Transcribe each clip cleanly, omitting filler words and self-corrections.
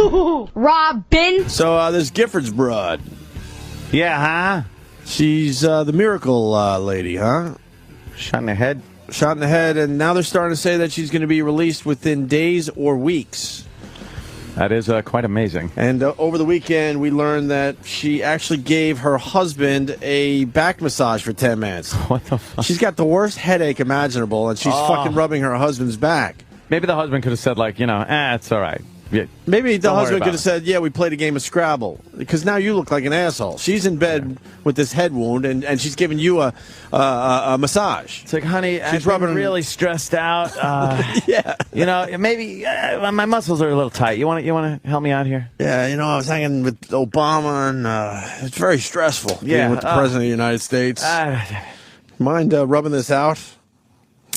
HooHooHooRobin. So this Giffords broad. Yeah, huh? She's the miracle lady, huh? Shot in the head. Shot in the head, and now they're starting to say that she's going to be released within days or weeks. That is quite amazing. And over the weekend, we learned that she actually gave her husband a back massage for 10 minutes. What the fuck? She's got the worst headache imaginable, and she's fucking rubbing her husband's back. Maybe the husband could have said, like, it's all right. Yeah. Maybe the husband could have said, yeah, we played a game of Scrabble. Because now you look like an asshole. She's in bed with this head wound, and she's giving you a massage. It's like, honey, she's I'm really stressed out. Yeah. Maybe my muscles are a little tight. You want to help me out here? Yeah, I was hanging with Obama, and it's very stressful being with the President of the United States. Mind rubbing this out?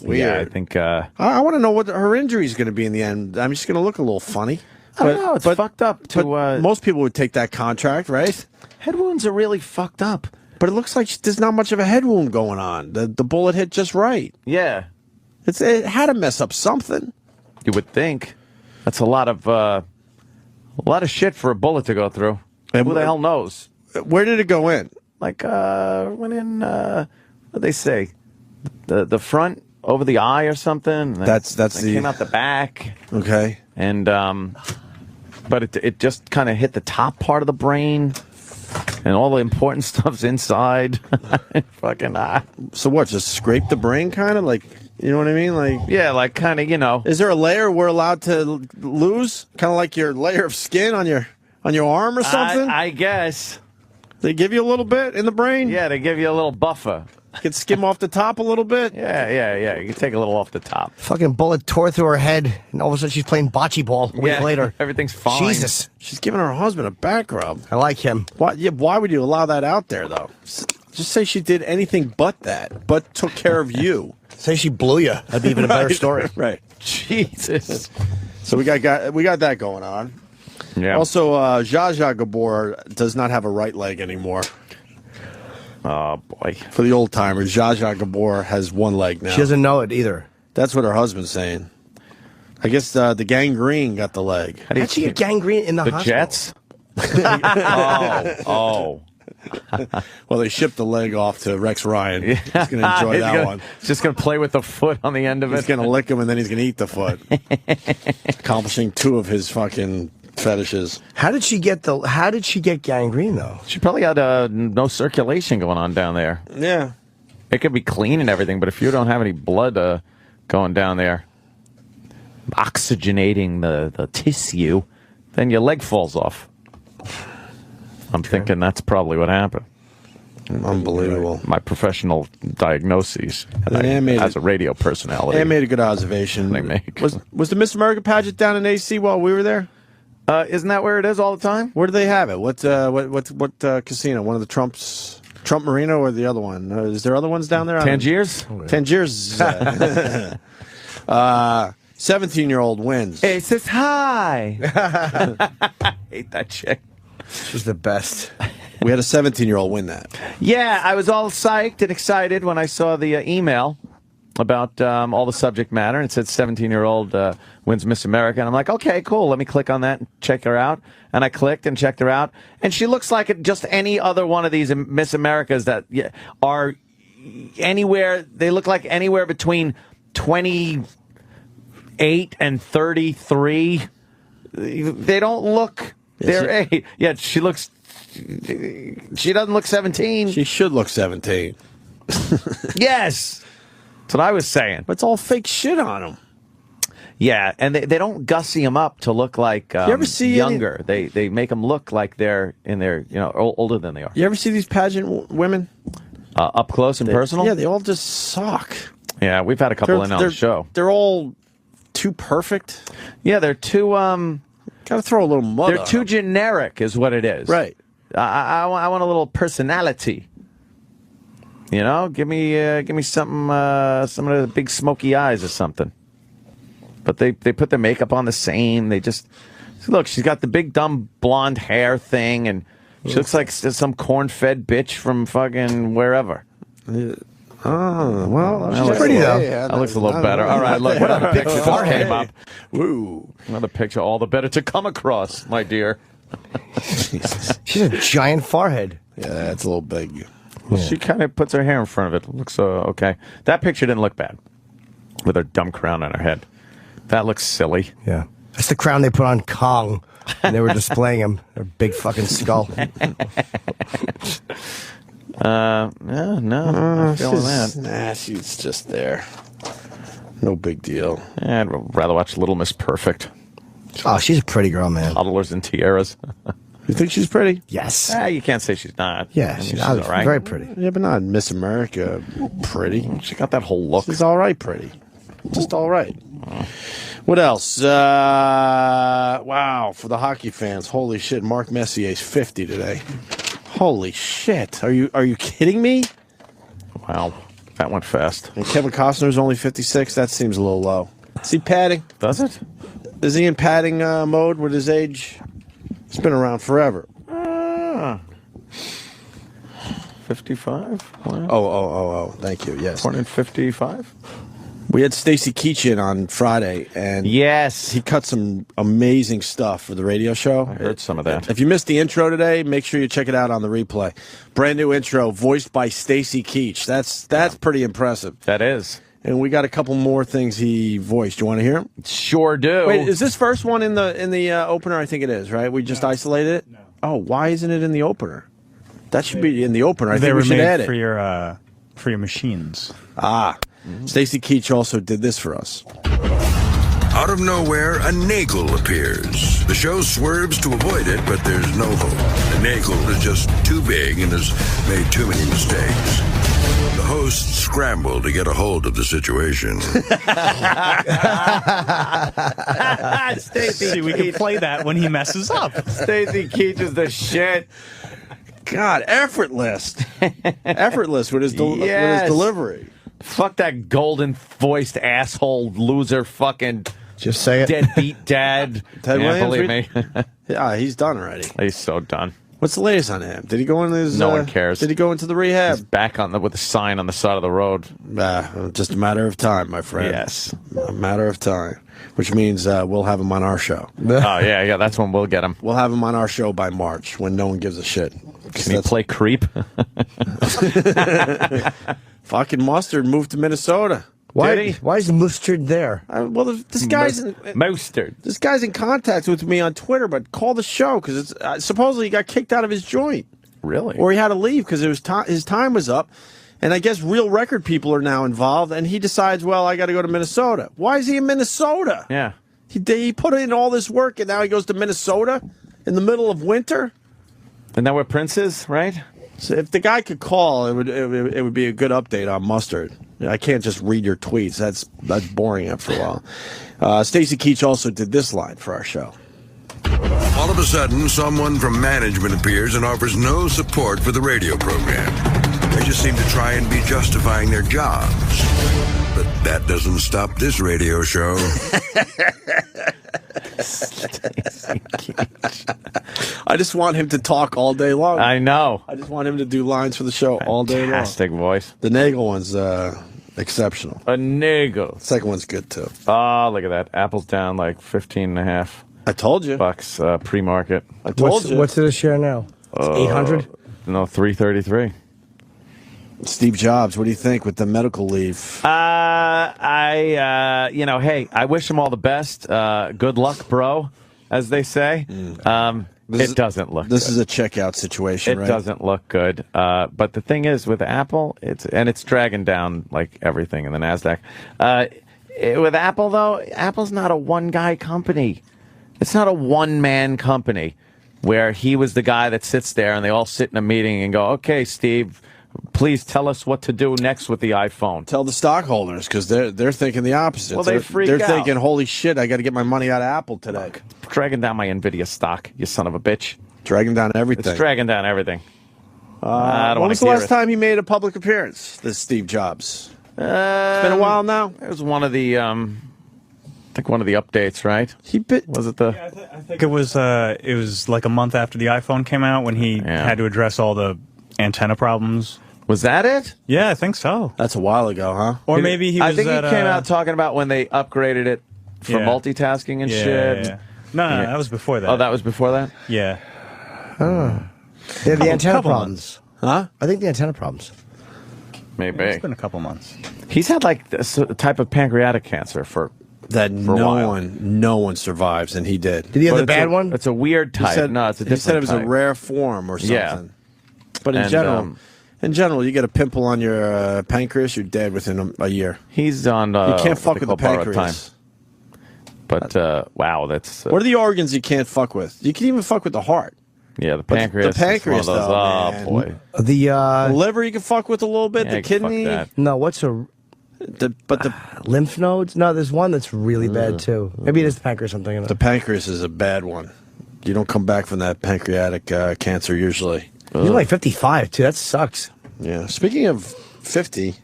Weird. Yeah, I think... I want to know what her injury is going to be in the end. I'm just going to look a little funny. I don't know. It's fucked up. But most people would take that contract, right? Head wounds are really fucked up. But it looks like there's not much of a head wound going on. The bullet hit just right. Yeah. It had to mess up something. You would think. That's a lot of shit for a bullet to go through. And who the hell knows? Where did it go in? Like, went in, what'd they say? The front, over the eye or something. That's came out the back. Okay. And, but it just kind of hit the top part of the brain. And all the important stuff's inside. Fucking So what, just scrape the brain kind of? Like, you know what I mean? Like, yeah, like kind of, Is there a layer we're allowed to lose? Kind of like your layer of skin on your arm or something? I guess. They give you a little bit in the brain? Yeah, they give you a little buffer. You can skim off the top a little bit? Yeah. You can take a little off the top. Fucking bullet tore through her head, and all of a sudden she's playing bocce ball a week later. Everything's fine. Jesus. She's giving her husband a back rub. I like him. Why would you allow that out there, though? Just say she did anything but that, but took care of you. Say she blew you. That'd be even a better story. Right. Jesus. So we got that going on. Yeah. Also, Zsa Zsa Gabor does not have a right leg anymore. Oh, boy. For the old timers, Zsa Zsa Gabor has one leg now. She doesn't know it either. That's what her husband's saying. I guess the gangrene got the leg. How'd she get gangrene in the hospital? Jets? Oh. Well, they shipped the leg off to Rex Ryan. He's going to enjoy that one. He's just going to play with the foot on the end of it. He's going to lick him, and then he's going to eat the foot. Accomplishing 2 of his fucking fetishes. How did she get gangrene though? She probably had no circulation going on down there. Yeah. It could be clean and everything, but if you don't have any blood going down there, oxygenating the tissue, then your leg falls off. I'm thinking that's probably what happened. Unbelievable. My professional diagnoses as a radio personality. They made a good observation. They make. Was the Miss America pageant down in AC while we were there? Isn't that where it is all the time? Where do they have it? What casino? One of the Trump Marina, or the other one? Is there other ones down there? Tangiers? Tangiers. 17-year-old wins. Hey, says hi. Hate that chick. She's the best. We had a 17-year-old win that. Yeah, I was all psyched and excited when I saw the email about all the subject matter, and it said 17-year-old wins Miss America, and I'm like, okay, cool, let me click on that and check her out. And I clicked and checked her out, and she looks like just any other one of these Miss Americas that are anywhere, they look like anywhere between 28 and 33. They don't look their age. Yeah, she doesn't look 17. She should look 17. Yes. That's what I was saying. But it's all fake shit on them. Yeah, and they don't gussy them up to look like you ever see younger. They make them look like they're in their older than they are. You ever see these pageant women up close and personal? Yeah, they all just suck. Yeah, we've had a couple in on the show. They're all too perfect. Yeah, they're too gotta throw a little mud. They're too generic, is what it is. Right. I want a little personality. You know, give me something, some of the big smoky eyes or something. But they put their makeup on the same. They just look. She's got the big dumb blonde hair thing, and she looks like some corn-fed bitch from fucking wherever. Oh, well, she's pretty, though. That looks a little better. All right, look, another picture just came up. Woo. Another picture, all the better to come across, my dear. Jesus. She's a giant forehead. Yeah, that's a little big. Well, she kind of puts her hair in front of it. Looks okay. That picture didn't look bad with her dumb crown on her head. That looks silly. Yeah. That's the crown they put on Kong when they were displaying him. Their big fucking skull. Yeah, no, I'm feeling that. Nah, she's just there. No big deal. Yeah, I'd rather watch Little Miss Perfect. Oh, she's a pretty girl, man. Toddlers and tiaras. You think she's pretty? Yes. You can't say she's not. Yeah, I mean, she's all right. very pretty. Yeah, but not Miss America pretty. She got that whole look. She's all right pretty. Just all right. What else? Wow, for the hockey fans. Holy shit, Mark Messier's 50 today. Holy shit. Are you kidding me? Wow, that went fast. And Kevin Costner's only 56? That seems a little low. Is he padding? Does it? Is he in padding mode with his age? He's been around forever. 55? Wow. Oh. Thank you. Yes. Born in 55? We had Stacy Keach in on Friday, and Yes. he cut some amazing stuff for the radio show. I heard some of that. If you missed the intro today, make sure you check it out on the replay. Brand new intro, voiced by Stacy Keach. That's pretty impressive. That is. And we got a couple more things he voiced. You want to hear them? Sure do. Wait, is this first one in the opener? I think it is, right? We just isolated it? No. Oh, why isn't it in the opener? That should be in the opener. I think we should add it. for your machines. Stacy Keach also did this for us. Out of nowhere, a nagel appears. The show swerves to avoid it, but there's no hope. The nagel is just too big and has made too many mistakes. The hosts scramble to get a hold of the situation. See, we can play that when he messes up. Stacy Keach is the shit. God, effortless. Effortless with his delivery. Fuck that golden-voiced asshole loser fucking Just say it. deadbeat dad. Ted Yeah, Williams, believe me. Yeah, he's done already. He's so done. What's the latest on him? Did he go into his... No one cares. Did he go into the rehab? He's back with a sign on the side of the road. Just a matter of time, my friend. Yes. A matter of time. Which means we'll have him on our show. Oh, yeah, that's when we'll get him. We'll have him on our show by March when no one gives a shit. Can he play creep? Fucking Mustard moved to Minnesota. Why Did he? is Mustard there? Well, this guy's Mustard. this guy's in contact with me on Twitter, but call the show because it's supposedly he got kicked out of his joint, Really? or he had to leave because his time was up, and I guess Real Record people are now involved, and he decides, well, I got to go to Minnesota. Why is he in Minnesota? Yeah. He put in all this work, and now he goes to Minnesota in the middle of winter. Isn't that where Prince is, right? So if the guy could call, it would be a good update on Mustard. I can't just read your tweets. That's boring after a while. Stacy Keach also did this line for our show. All of a sudden, someone from management appears and offers no support for the radio program. They just seem to try and be justifying their jobs. But that doesn't stop this radio show. I just want him to talk all day long. I know. I just want him to do lines for the show all day long. Fantastic voice. The Nagel one's exceptional. A niggle. Second one's good too. Oh, look at that. Apple's down like 15.5 I told you. bucks pre-market. I told you. What's the share now? It's 800? No, 333. Steve Jobs, what do you think with the medical leave? Hey, I wish him all the best. Good luck, bro, as they say. It doesn't look This good. is a checkout situation, It right? doesn't look good. But the thing is, with Apple, it's dragging down like everything in the NASDAQ. With Apple, though, Apple's not a one-guy company. It's not a one-man company where he was the guy that sits there and they all sit in a meeting and go, okay, Steve, please tell us what to do next with the iPhone. Tell the stockholders because they're thinking the opposite. Well, they freak They're out. thinking, holy shit, I got to get my money out of Apple today. Dragging down my NVIDIA stock, you son of a bitch. Dragging down everything. It's dragging down everything. I don't When want was to the hear last it. time he made a public appearance, this Steve Jobs? It's been a while now. It was one of the, I think one of the updates, right? Was it the? I think it was like a month after the iPhone came out when he had to address all the antenna problems. Was that it? Yeah, I think so. That's a while ago, huh? Or maybe he was I think at, he came out talking about when they upgraded it for Yeah. multitasking and yeah, shit. yeah. No, that was before that. Oh, that was before that? Yeah. Yeah, the antenna couple problems. Huh? I think the antenna problems. Maybe. It's been a couple months. He's had like this type of pancreatic cancer for That a no while. one survives, and he did. Did he have But the it's bad a- one? It's a weird He type. said, No, it's a he different said it was type. a rare form or something. Yeah. But in And, general, you get a pimple on your pancreas, you're dead within a year. He's on. You can't what fuck they with the call borrowed pancreas. Time. But wow, that's What are the organs you can't fuck with? You can even fuck with the heart. yeah, the But pancreas. the pancreas, is one of those, though, oh man. boy, The The liver you can fuck with a little bit. Yeah, the fuck kidney. that. no, what's a But the lymph nodes? No, there's one that's really bad too. Maybe it is the pancreas. I'm thinking the of. pancreas is a bad one. You don't come back from that pancreatic cancer usually. You're like 55 too. That sucks. Yeah. Speaking of 50,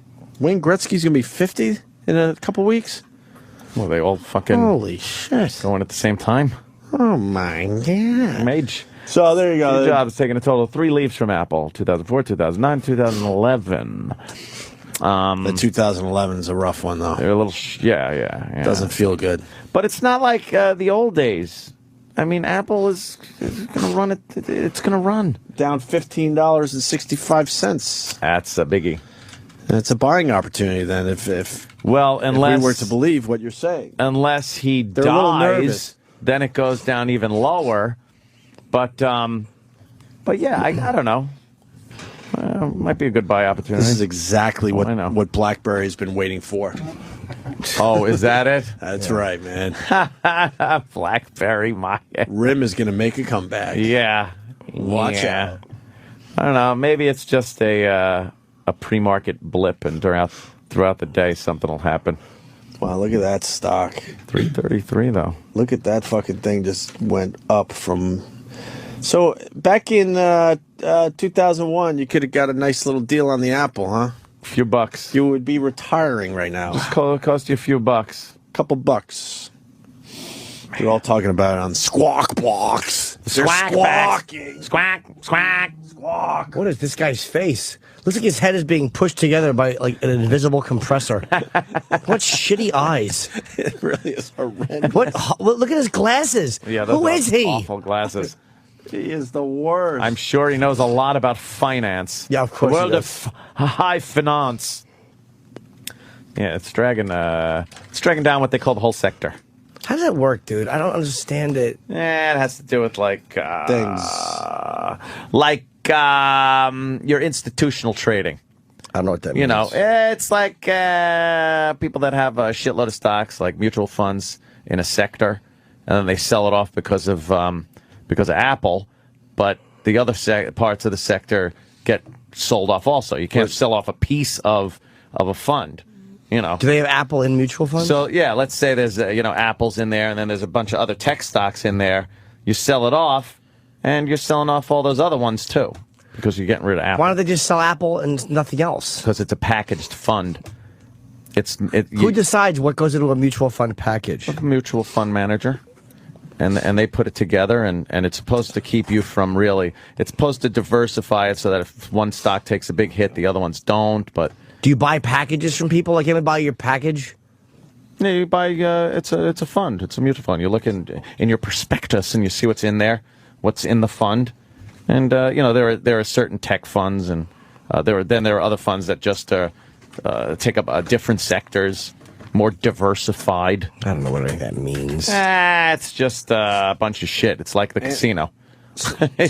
Wayne Gretzky's gonna be 50 in a couple weeks. well, they all fucking Holy shit! going at the same time. Oh my god! Mage. So there you go. Steve Jobs taking a total of 3 leaves from Apple: 2004, 2009, 2011. The 2011 is a rough one though. They're a little, yeah. Doesn't feel good. But it's not like the old days. I mean, Apple is going to run it. It's going to run. Down $15.65. That's a biggie. It's a buying opportunity then if Well, unless we were to believe what you're saying. unless he a little dies, nervous. then it goes down even lower. But yeah, I don't know. Might be a good buy opportunity. This is exactly I know. what BlackBerry's been waiting for. Oh, is that it? That's right, man. BlackBerry, my RIM is going to make a comeback. yeah. Watch Yeah. out. I don't know. Maybe it's just a pre-market blip, and throughout the day something will happen. Wow, look at that stock. 333 though. Look at that fucking thing just went up from... So back in 2001, you could have got a nice little deal on the Apple, huh? A few bucks. You would be retiring right now. Cost you a few bucks. Couple bucks. You're all talking about it on Squawk Blocks. They're squawking. Squawk, squawk. Squawk. What is this guy's face? Looks like his head is being pushed together by like an invisible compressor. What shitty eyes! It really is horrendous. What? Look at his glasses. Yeah, those Who are is he? Awful glasses. He is the worst. I'm sure he knows a lot about finance. Yeah, of course The he world does. of high finance. Yeah, it's dragging down what they call the whole sector. How does that work, dude? I don't understand it. It has to do with like Things. your institutional trading. I don't know what that means. You know, it's like people that have a shitload of stocks, like mutual funds in a sector, and then they sell it off because of Apple, but the other parts of the sector get sold off also. You can't sell off a piece of a fund, you know. Do they have Apple in mutual funds? So yeah, let's say there's Apple's in there, and then there's a bunch of other tech stocks in there. You sell it off, and you're selling off all those other ones too, because you're getting rid of Apple. Why don't they just sell Apple and nothing else? Because it's a packaged fund. Who decides what goes into a mutual fund package? A mutual fund manager, and they put it together, and it's supposed to keep you from it's supposed to diversify it so that if one stock takes a big hit, the other ones don't. But Do you buy packages from people? Like, can we buy your package? yeah, you buy it's a fund, it's a mutual fund. You look in your prospectus and you see what's in there, what's in the fund, and there are certain tech funds, and there are other funds that just take up different sectors, more diversified. I don't know what any of that means. It's just a bunch of shit. It's like the casino.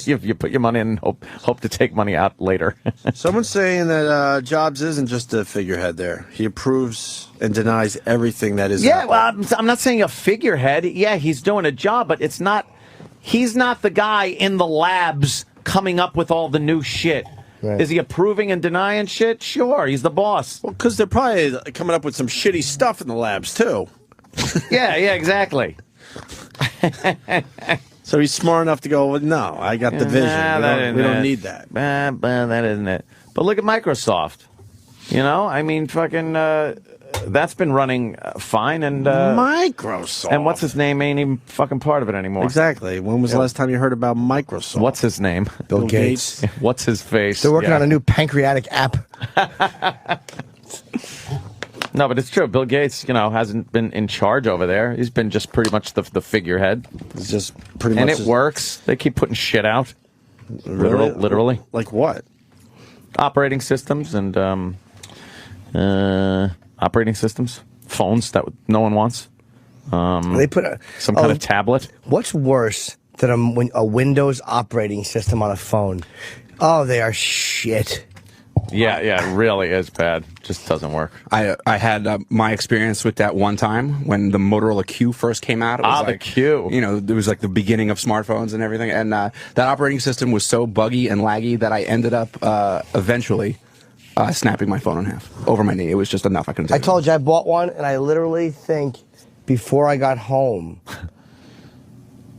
you put your money in and hope to take money out later. Someone's saying that Jobs isn't just a figurehead there. He approves and denies everything that is Yeah, Apple. well, I'm not saying a figurehead. Yeah, he's doing a job, but he's not the guy in the labs coming up with all the new shit. Right. Is he approving and denying shit? Sure, he's the boss. Well, because they're probably coming up with some shitty stuff in the labs, too. Yeah, exactly. So he's smart enough to go, well, no, I got the vision. We don't need that. That isn't it. But look at Microsoft. I mean, fucking that's been running fine, and Microsoft. And what's his name ain't even fucking part of it anymore. Exactly. When was the last time you heard about Microsoft? What's his name? Bill Gates. What's his face? They're working on a new pancreatic app. No, but it's true. Bill Gates, hasn't been in charge over there. He's been just pretty much the figurehead. It's just pretty and much. And it works. They keep putting shit out. Literally. Like what? Operating systems and operating systems. Phones that no one wants. They put some kind of tablet. What's worse than a Windows operating system on a phone? Oh, they are shit. Yeah, it really is bad. Just doesn't work. I had my experience with that one time when the Motorola Q first came out. It was the Q. It was like the beginning of smartphones and everything. And that operating system was so buggy and laggy that I ended up eventually snapping my phone in half over my knee. It was just enough. I couldn't take it. I told you I bought one, and I literally think before I got home,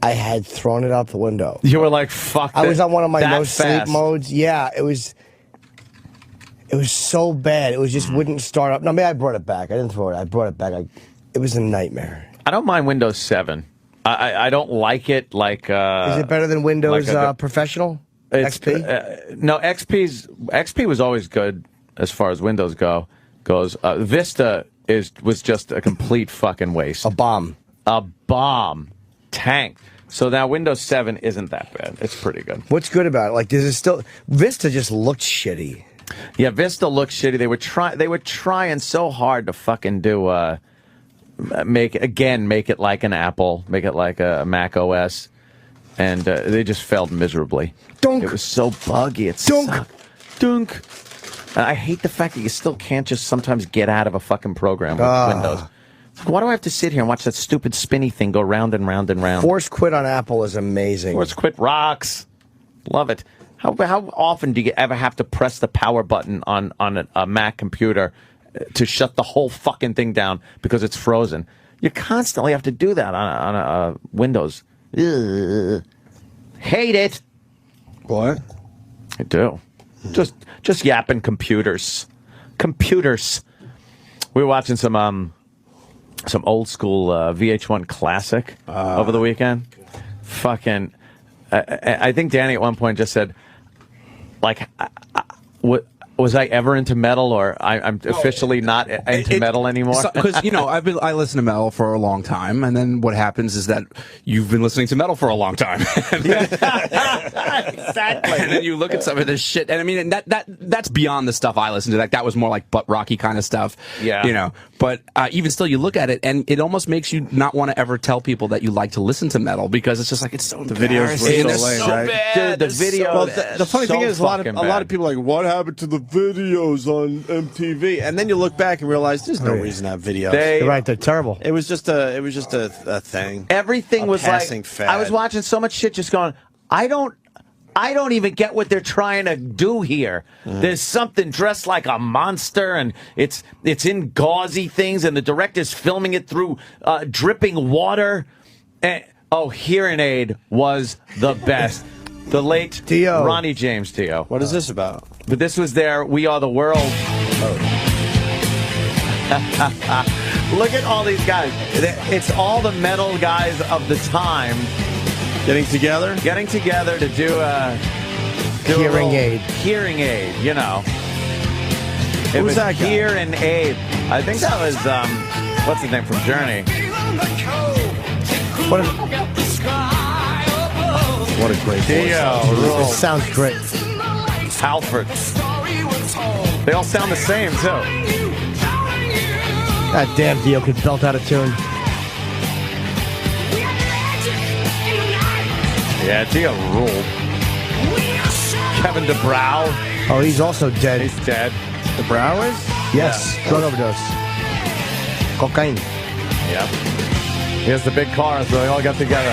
I had thrown it out the window. You were like, fuck I was on one of my no sleep sleep modes. Yeah, it was so bad. It was just wouldn't start up. No, maybe I brought it back. I didn't throw it. I brought it back. It was a nightmare. I don't mind Windows 7. I don't like it like... Is it better than Windows Professional? XP? No, XP was always good as far as Windows goes. Vista was just a complete fucking waste. A bomb. Tank. So now Windows 7 isn't that bad. It's pretty good. What's good about it? Like, does it still... Vista just looked shitty. Yeah, Vista looks shitty. They were trying so hard to fucking do make it like an Apple, make it like a Mac OS, and they just failed miserably. Dunk. It was so buggy. It Dunk. sucked. Dunk. And I hate the fact that you still can't just sometimes get out of a fucking program with Windows. Why do I have to sit here and watch that stupid spinny thing go round and round and round? Force quit on Apple is amazing. Force quit rocks. Love it. How often do you ever have to press the power button on a Mac computer to shut the whole fucking thing down because it's frozen? You constantly have to do that on a Windows. Ugh. Hate it. What? I do. Just yapping computers. We were watching some old school VH1 Classic over the weekend. Fucking, I think Danny at one point just said, like, was I ever into metal, or I'm officially not into metal anymore? Because I listen to metal for a long time, and then what happens is that you've been listening to metal for a long time. Exactly. And then you look at some of this shit, and I mean, that's beyond the stuff I listen to. Like, that was more like butt rocky kind of stuff. Yeah. But even still, you look at it, and it almost makes you not want to ever tell people that you like to listen to metal, because it's just like, it's so the videos were so lame, right? Dude, the video. Well, the funny thing is, a lot of people are like, what happened to the videos on MTV? And then you look back and realize there's no reason to have videos. You're right, they're terrible. It was just a thing. Everything was like, fad. I was watching so much shit just going, I don't even get what they're trying to do here. There's something dressed like a monster, and it's in gauzy things, and the director's filming it through dripping water. And, Hearing Aid was the best. The late Dio. Ronnie James Dio. What is this about? But this was their We Are the World. Look at all these guys. It's all the metal guys of the time Getting together to do a Hearing aid. Hearing Aid, It Who's was that guy? Hear and Aid. I think that was what's his name from Journey? What a great voice. It sounds great. Halford. They all sound the same too. That damn Dio could belt out a tune. Yeah, Dio ruled. Kevin DeBrow. Oh, he's also dead. He's dead. The brow is? Yes, drug overdose. Cocaine. Yep. He has the big car, so they all got together.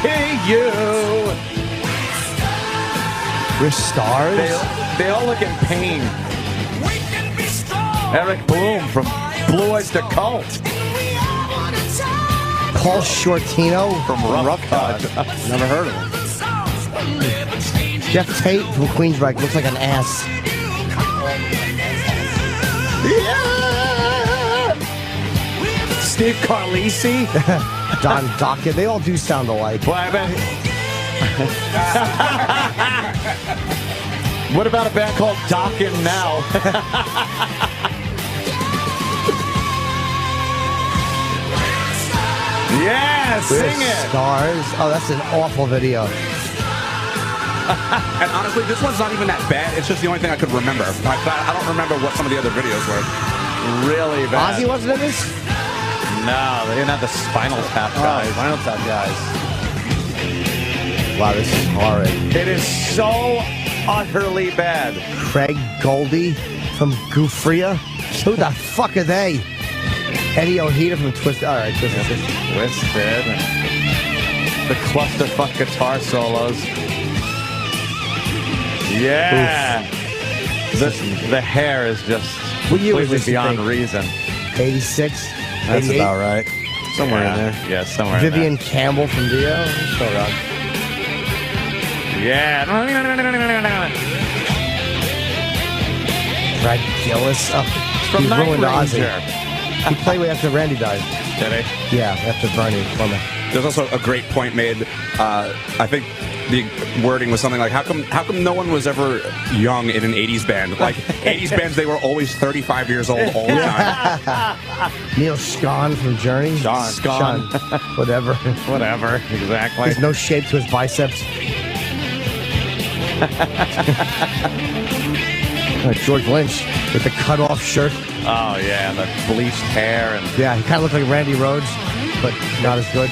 Hey, you! We're stars? They all look in pain. Eric Bloom from Blue Oyster Cult. Paul Shortino From Rough Cut. Never heard of him. Jeff Tate from Queensryche looks like an ass. Steve Carlisi. Don Dockett. They all do sound alike. Well, I bet. What about a band called Dockin' Now? Yeah, sing it. Stars. Oh, that's an awful video. And honestly, this one's not even that bad. It's just the only thing I could remember. I don't remember what some of the other videos were. Really bad. Ozzy wasn't in this? No, they're not the Spinal Tap guys. Spinal Tap guys. Wow, this is horrid. It is so utterly bad. Craig Goldie from Goofria. Who the fuck are they? Eddie Ojeda from Twisted. All right, Twisted. Twisted. The clusterfuck guitar solos. Yeah. The hair is just What year was completely this, you beyond think? reason. 86? That's 88? about right. Somewhere in there. Yeah, somewhere Vivian in Campbell from Dio. So right. there. Yeah. Brad Gillis. Oh, From he Night ruined Ozzy. Ranger. He played way after Randy died. Did he? Yeah, after Bernie. There's also a great point made. I think the wording was something like, how come no one was ever young in an 80s band? Like, 80s bands, they were always 35 years old all the time. Neil Scahn from Journey. Scahn. Whatever. Whatever. Exactly. There's no shape to his biceps. George Lynch with the cut-off shirt. Oh, yeah, and the bleached hair. And Yeah, he kind of looked like Randy Rhoads, but not as good.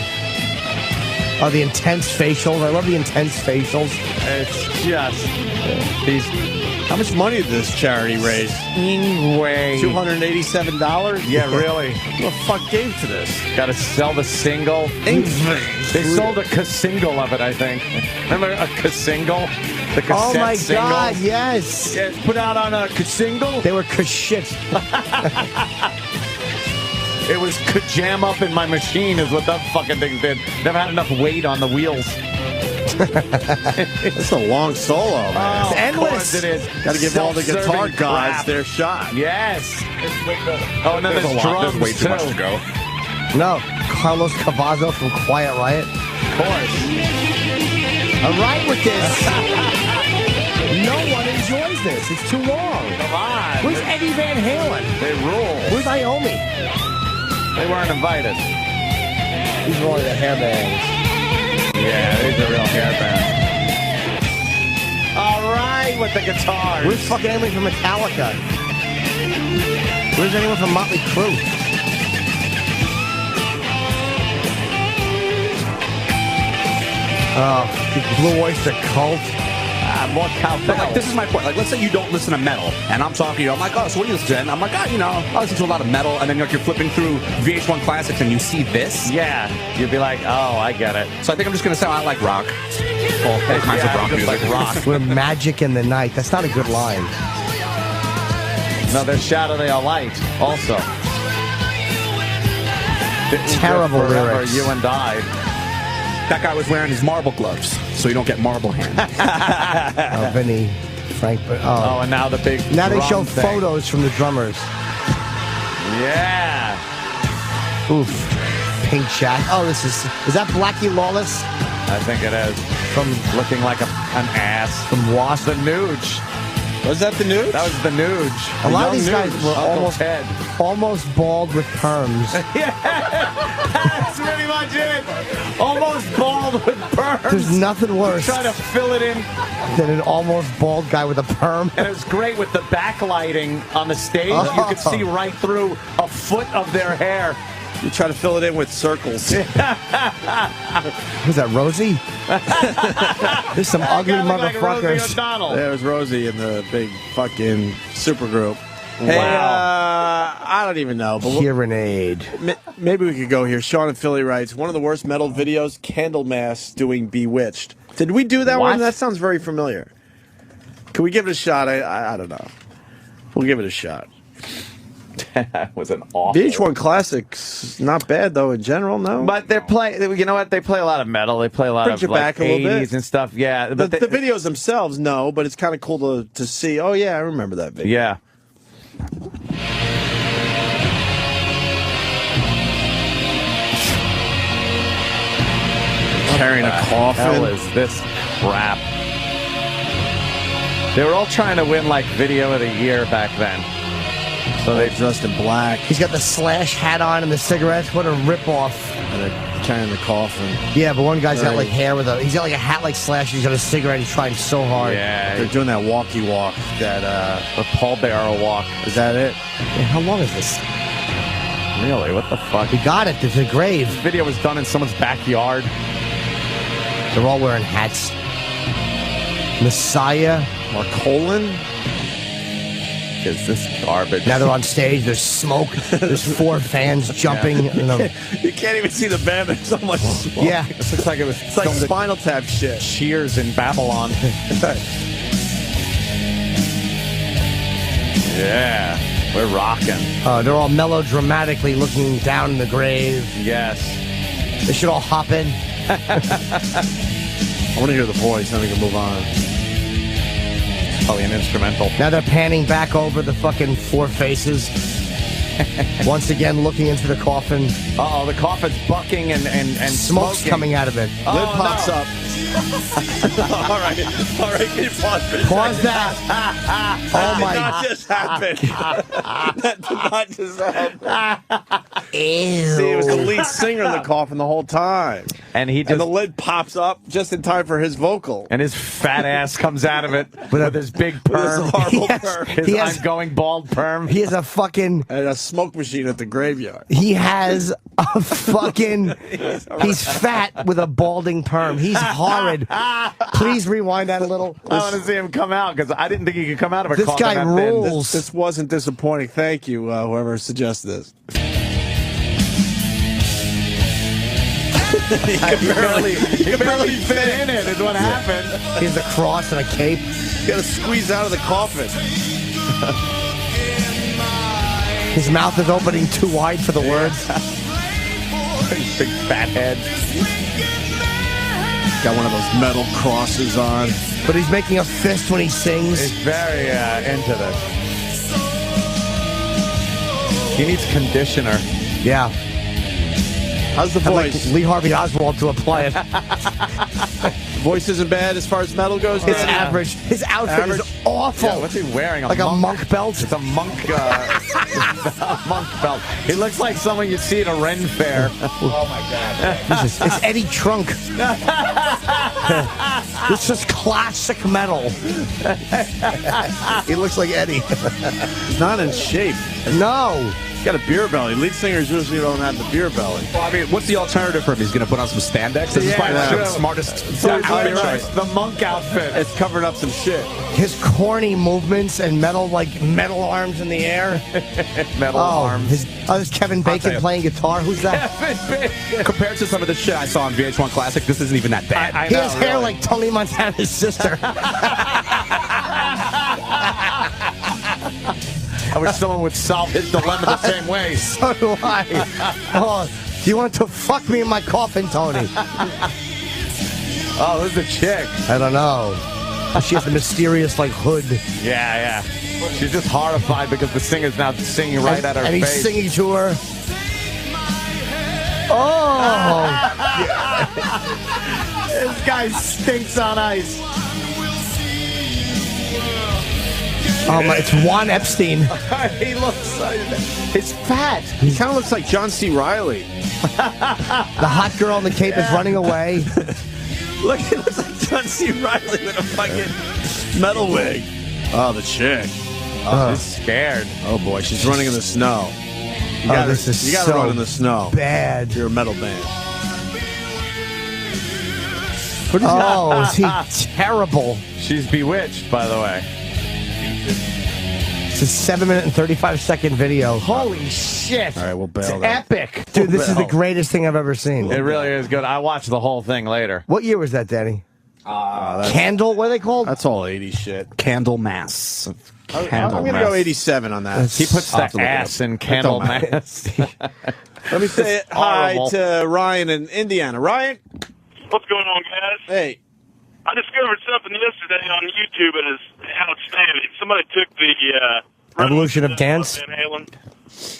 Oh, the intense facials. I love the intense facials. it's just these. How much money did this charity raise? Ingwe. $287? Yeah, really. Who the fuck gave to this? Got to sell the single. They sold a single of it, I think. Remember a single? The cassette Oh my singles? God, yes. Yeah, it's put out on a single. They were shit. It was could jam up in my machine is what that fucking thing did. Never had enough weight on the wheels. It's a long solo, man. Oh, It's endless. Of course it is. Got to give all the guitar Self-serving guys crap. their shot. Yes. Oh, and then there's There's a lot. drums There's way too much to too. go. No, Carlos Cavazo from Quiet Riot. Of course. All right with this. No one enjoys this. It's too long. Come on. Where's Eddie Van Halen? They rule. Where's Iommi? They weren't invited. These are only the hair bands. Yeah, these are real hair bands. All right, with the guitars. Where's fucking anyone from Metallica? Where's anyone from Motley Crue? Oh, the Blue Oyster Cult. More But like, this is my point. Like, let's say you don't listen to metal, and I'm talking to you. I'm like, oh, so what do you listen to? And I'm like, oh, you know, I listen to a lot of metal. And then you're flipping through VH1 Classics, and you see this. Yeah, you'd be like, oh, I get it. So I think I'm just gonna say I like rock. All kinds of rock just music. like rock. We're magic in the night. That's not a good line. No, there's Shadow They Are Light also. Terrible Forever, lyrics. You and I. That guy was wearing his marble gloves, so you don't get marble hands. Vinny, Frank. Oh, and now the big. Now they drum show thing. photos from the drummers. Yeah. Oof. Pink Jack. Oh, is that Blackie Lawless I think it is. from Looking like an ass. Wasp? The Nuge. Was that the news? That was the Nuge. A lot of Young these guys Nuge. were Uncle almost Ted. almost bald with perms. That's pretty much it. Almost bald with perms. There's nothing worse Try to fill it in. than an almost bald guy with a perm. And it was great with the backlighting on the stage. You could see right through a foot of their hair. You try to fill it in with circles. Who's that, Rosie? There's some ugly That guy looked like Rosie motherfuckers. O'Donnell. There's Rosie in the big fucking super group. Hey, Wow. I don't even know, but Hearing aid. maybe we could go here. Sean in Philly writes, one of the worst metal videos, Candlemass doing Bewitched. Did we do that What? one? That sounds very familiar. Can we give it a shot? I don't know. We'll give it a shot. That was an awful. VH1 Classic's not bad, though, in general, no? But they're you know what? They play a lot of metal. They play a lot Brings of you back like a little 80s bit. and stuff. Yeah. the But they- videos themselves, no, but it's kind of cool to see. Oh, yeah, I remember that video. Yeah. carrying a coffin. Hell is this crap? They were all trying to win like video of the year back then. So They dressed in black. He's got the Slash hat on and the cigarettes. What a ripoff. And they're carrying the coffin. Yeah, but one guy's got like hair with he's got like a hat like Slash. He's got a cigarette. He's trying so hard. yeah, They're doing that walkie walk. That the pallbearer walk. is that it? Yeah, how long is this? Really? What the fuck? He got it. There's a grave. This video was done in someone's backyard. They're all wearing hats. Messiah. Marcolin? Is this garbage? Now they're on stage. There's smoke. There's 4 fans jumping. You can't even see the band. There's so much smoke. Yeah. This looks like it was It's like Spinal Tap shit. Cheers in Babylon. Yeah, we're rocking. They're all melodramatically looking down in the grave. Yes. They should all hop in. I want to hear the voice, then we can move on. Probably an instrumental. Now they're panning back over the fucking 4 faces. Once again, looking into the coffin. Uh-oh, the coffin's bucking and Smoke's smoking. coming out of it. Lid pops up. All right, can you pause for a Pause second? that. Oh my That did not just happen. That did not just happen. Ew. See, it was the lead singer in the coffin the whole time. And he And just the lid pops up just in time for his vocal. and his fat ass comes out of it with his big With his perm. horrible Yes. perm. His He has- ongoing bald perm. He has a fucking. And a smoke machine at the graveyard. He has a fucking. He's fat with a balding perm. He's horrid. Please rewind that a little. I want to see him come out because I didn't think he could come out of a This coffin guy that thin. rules. This wasn't disappointing. Thank you, whoever suggested this. He barely fit in it is what happened. He has a cross and a cape. You gotta squeeze out of the coffin. His mouth is opening too wide for the words. Big fat head. Got one of those metal crosses on. But he's making a fist when he sings. He's very into this. He needs conditioner. Yeah. How's the I'd like voice? Lee Harvey Oswald to apply it. Voice isn't bad as far as metal goes. It's Dan? average. His outfit is awful. Yeah, what's he wearing? Like a monk belt? It's a monk, a monk belt. He looks like someone you see at a Ren fair. Oh my God! It's Eddie Trunk. It's just classic metal. He looks like Eddie. He's not in shape. No. He's got a beer belly. Lead singers usually don't have the beer belly. Well, I mean, what's the alternative for him? He's going to put on some spandex? This is probably Yeah, the true. smartest You're outfit right. choice. The monk outfit. It's covering up some shit. His corny movements and metal arms in the air. Metal arms. There's Kevin tell Bacon you. playing guitar. Who's that? Compared to some of the shit I saw on VH1 Classic, this isn't even that bad. I He know, has hair really. like Tony Montana's sister. I wish someone would solve his dilemma the same way. So do I. Oh, do you want to fuck me in my coffin, Tony? Oh, this is a chick. I don't know. She has a mysterious, hood. Yeah. She's just horrified because the singer's now singing right at her and he's face. singing to her. Oh! This guy stinks on ice. Oh my! It's Juan Epstein. He looks he's fat. He kind of looks like John C. Reilly. The hot girl in the cape is running away. Look, it looks like John C. Reilly with a fucking metal wig. Oh, the chick. He's scared. Oh boy, she's running in the snow. You gotta, this is you gotta so run in the snow. Bad. You're a metal band. Oh, is he terrible? She's bewitched, by the way. It's a 7-minute and 35-second video. Holy shit. All right, we'll bail It's then. epic. Dude, this is the greatest thing I've ever seen. It really is good. I watched the whole thing later. What year was that, Danny? Candle? What are they called? That's all 80s shit. Candlemass. I'm going to go 87 on that. He puts I'll have the to look it ass in That don't matter. Candlemass. Let me say hi horrible. to Ryan in Indiana. Ryan? What's going on, guys? Hey. I discovered something yesterday on YouTube that is outstanding. Somebody took the Evolution of Dance? Van Halen.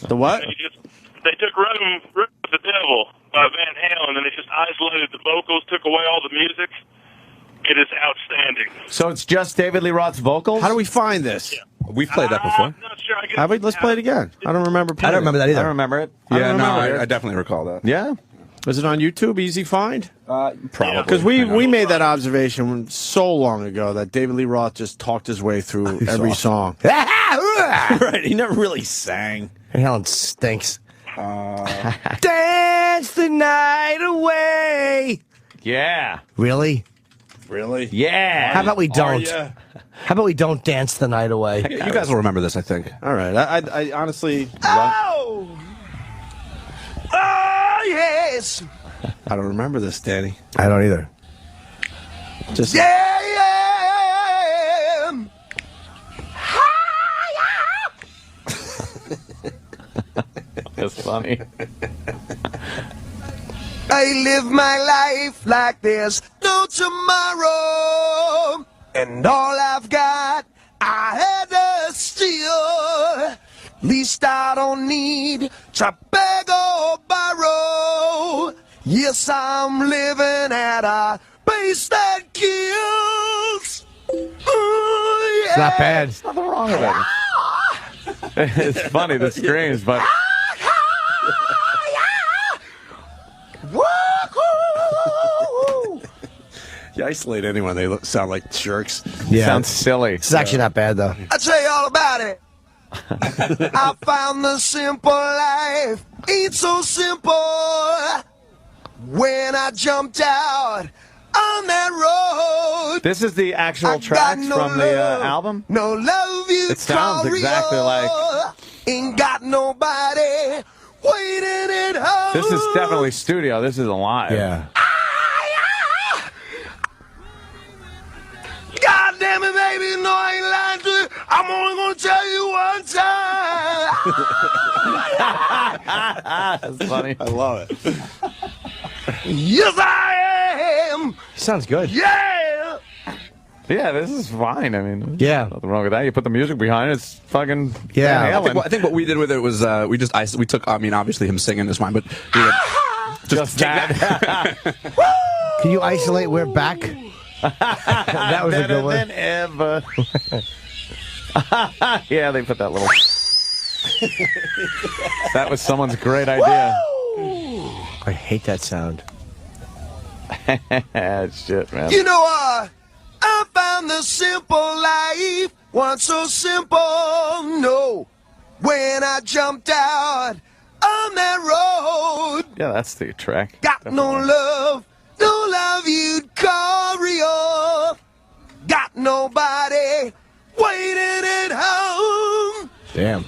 The what? They just they took Room with the Devil by Van Halen, and they just isolated the vocals, took away all the music. It is outstanding. So it's just David Lee Roth's vocals? How do we find this? We've played that before. I'm not sure. I guess Have we? Let's play it again. I don't remember. I don't remember that I either. don't remember it. Yeah, no, remember it. I definitely recall that. Yeah? Is it on YouTube? Easy find? Probably. Because we made that observation so long ago that David Lee Roth just talked his way through every song. Right, he never really sang. Helen stinks. Dance the night away. Yeah. Really? Really? Yeah. How about we don't? ya? How about we don't dance the night away? You guys will remember this, I think. All right. I honestly, Oh! Oh, yes! I don't remember this, Danny. I don't either. Just Yeah! That's funny. I live my life like there's no tomorrow. And all I've got, I had to steal. Least I don't need to beg or borrow. Yes, I'm living at a pace that kills. Ooh, yeah. It's not bad. There's nothing wrong with it. It's funny, the screams, but... you isolate anyone, they sound like jerks. Yeah. Sounds silly. It's actually not bad, though. I'll tell you all about it. I found the simple life ain't so simple. When I jumped out on that road, This is the actual tracks from the album? no love you It sounds exactly like... ain't got nobody waiting at home. This is definitely studio. This isn't live. Yeah. God damn it, baby, no, I ain't lying to you. I'm only gonna tell you one time. That's funny. I love it. Yes, I am. Sounds good. Yeah. Yeah, this is fine. I mean, Yeah. nothing wrong with that. You put the music behind it, it's fucking Yeah. Van Halen. I think what we did with it was we took. I mean, obviously him singing is fine, but we would Just that. Can you isolate? We're back. That was a good one. Than ever. Yeah, they put that little... That was someone's great idea. I hate that sound. Shit, man. You know, I found the simple life once so simple. No, when I jumped out on that road, Yeah, that's the track. got no love you'd call real. Got nobody waiting at home. Damn.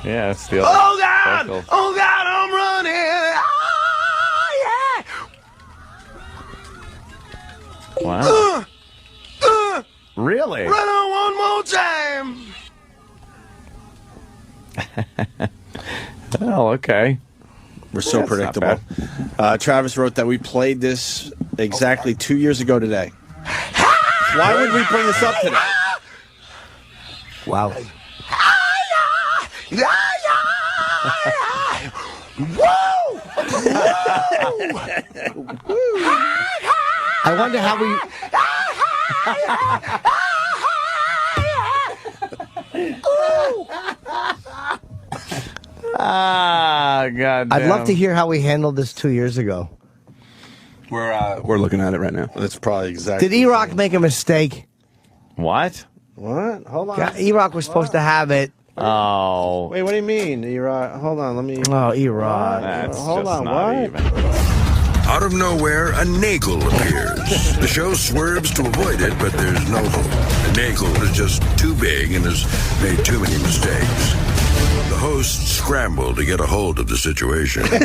Yeah, it's the other Oh God! vocals. Oh God! I'm running! Oh Wow. yeah! Really? Run on one more time. Oh, okay. We're so That's not predictable. Travis wrote that we played this exactly 2 years ago today. Why would we bring this up today? Wow. I wonder how we. Ah, God. I'd love to hear how we handled this 2 years ago. we're looking at it right now. That's probably exactly. Did E-Rock make a mistake? What? What? Hold on. Yeah, E-Rock was supposed to have it. Oh. Wait, what do you mean? Hold on, let me. Oh, E-Rock. That's Hold just on, not what? even. Out of nowhere, a nagel appears. The show swerves to avoid it, but there's no hope. The nagel is just too big and has made too many mistakes. The hosts scramble to get a hold of the situation. Stacy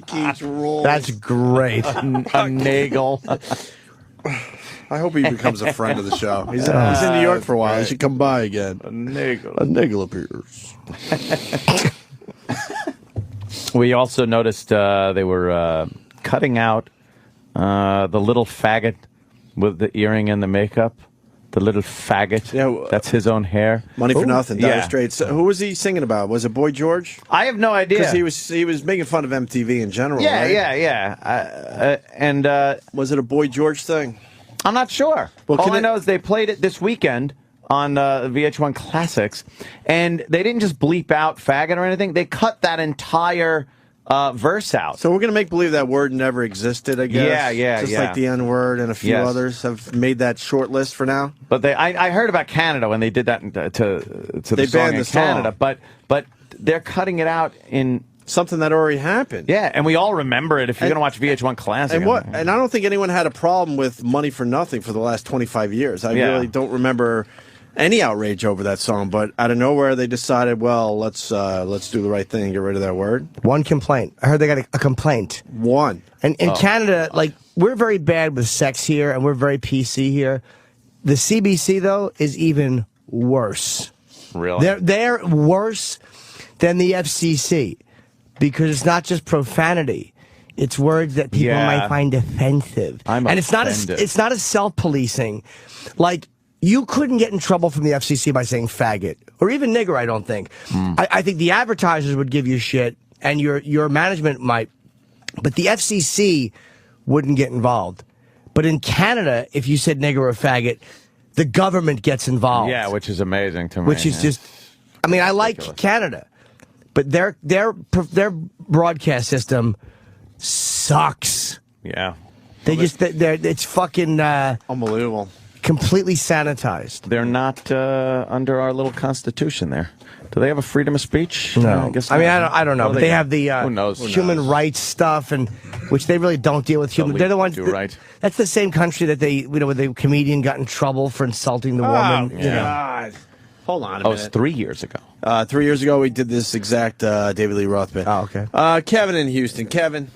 Keach rules. That's great. A nagel. I hope he becomes a friend of the show. He's in New York for a while. He should come by again. A nagel. A nagel appears. We also noticed they were cutting out the little faggot with the earring and the makeup. The little faggot. Yeah, that's his own hair. Money for Nothing. Dire Yeah. Straits. Who was he singing about? Was it Boy George? I have no idea. Because he was making fun of MTV in general. Yeah, right? yeah. And was it a Boy George thing? I'm not sure. Well, all I know is they played it this weekend on VH1 Classics, and they didn't just bleep out faggot or anything. They cut that entire verse out. So we're going to make believe that word never existed, I guess. Yeah, Just like the N-word and a few others have made that short list for now. But I heard about Canada when they did that to the song in Canada. But they're cutting it out in something that already happened. Yeah, and we all remember it if you're going to watch VH1 Classic. And I don't think anyone had a problem with Money for Nothing for the last 25 years. I really don't remember any outrage over that song, but out of nowhere they decided, well, let's do the right thing and get rid of that word. One complaint. I heard they got a complaint. One. And in Canada, like, we're very bad with sex here, and we're very PC here. The CBC, though, is even worse. Really? They're worse than the FCC because it's not just profanity. It's words that people might find offensive. And it's not a self-policing. Like, you couldn't get in trouble from the FCC by saying faggot or even nigger, I don't think. I think the advertisers would give you shit and your management might, but the FCC wouldn't get involved. But in Canada, if you said nigger or faggot, the government gets involved. Yeah, which is amazing to me. Which is just, I mean, I like Canada, but their broadcast system sucks. Yeah. It's fucking unbelievable. Completely sanitized. They're not under our little constitution there. Do they have a freedom of speech? No. I guess I mean, not. I don't know. But they have the who knows? human rights stuff, and which they really don't deal with human. They're the ones. That's the same country that where the comedian got in trouble for insulting the woman. Oh, God. Hold on a minute. It was 3 years ago. 3 years ago, we did this exact David Lee Roth bit. Oh, okay. Kevin in Houston. Kevin.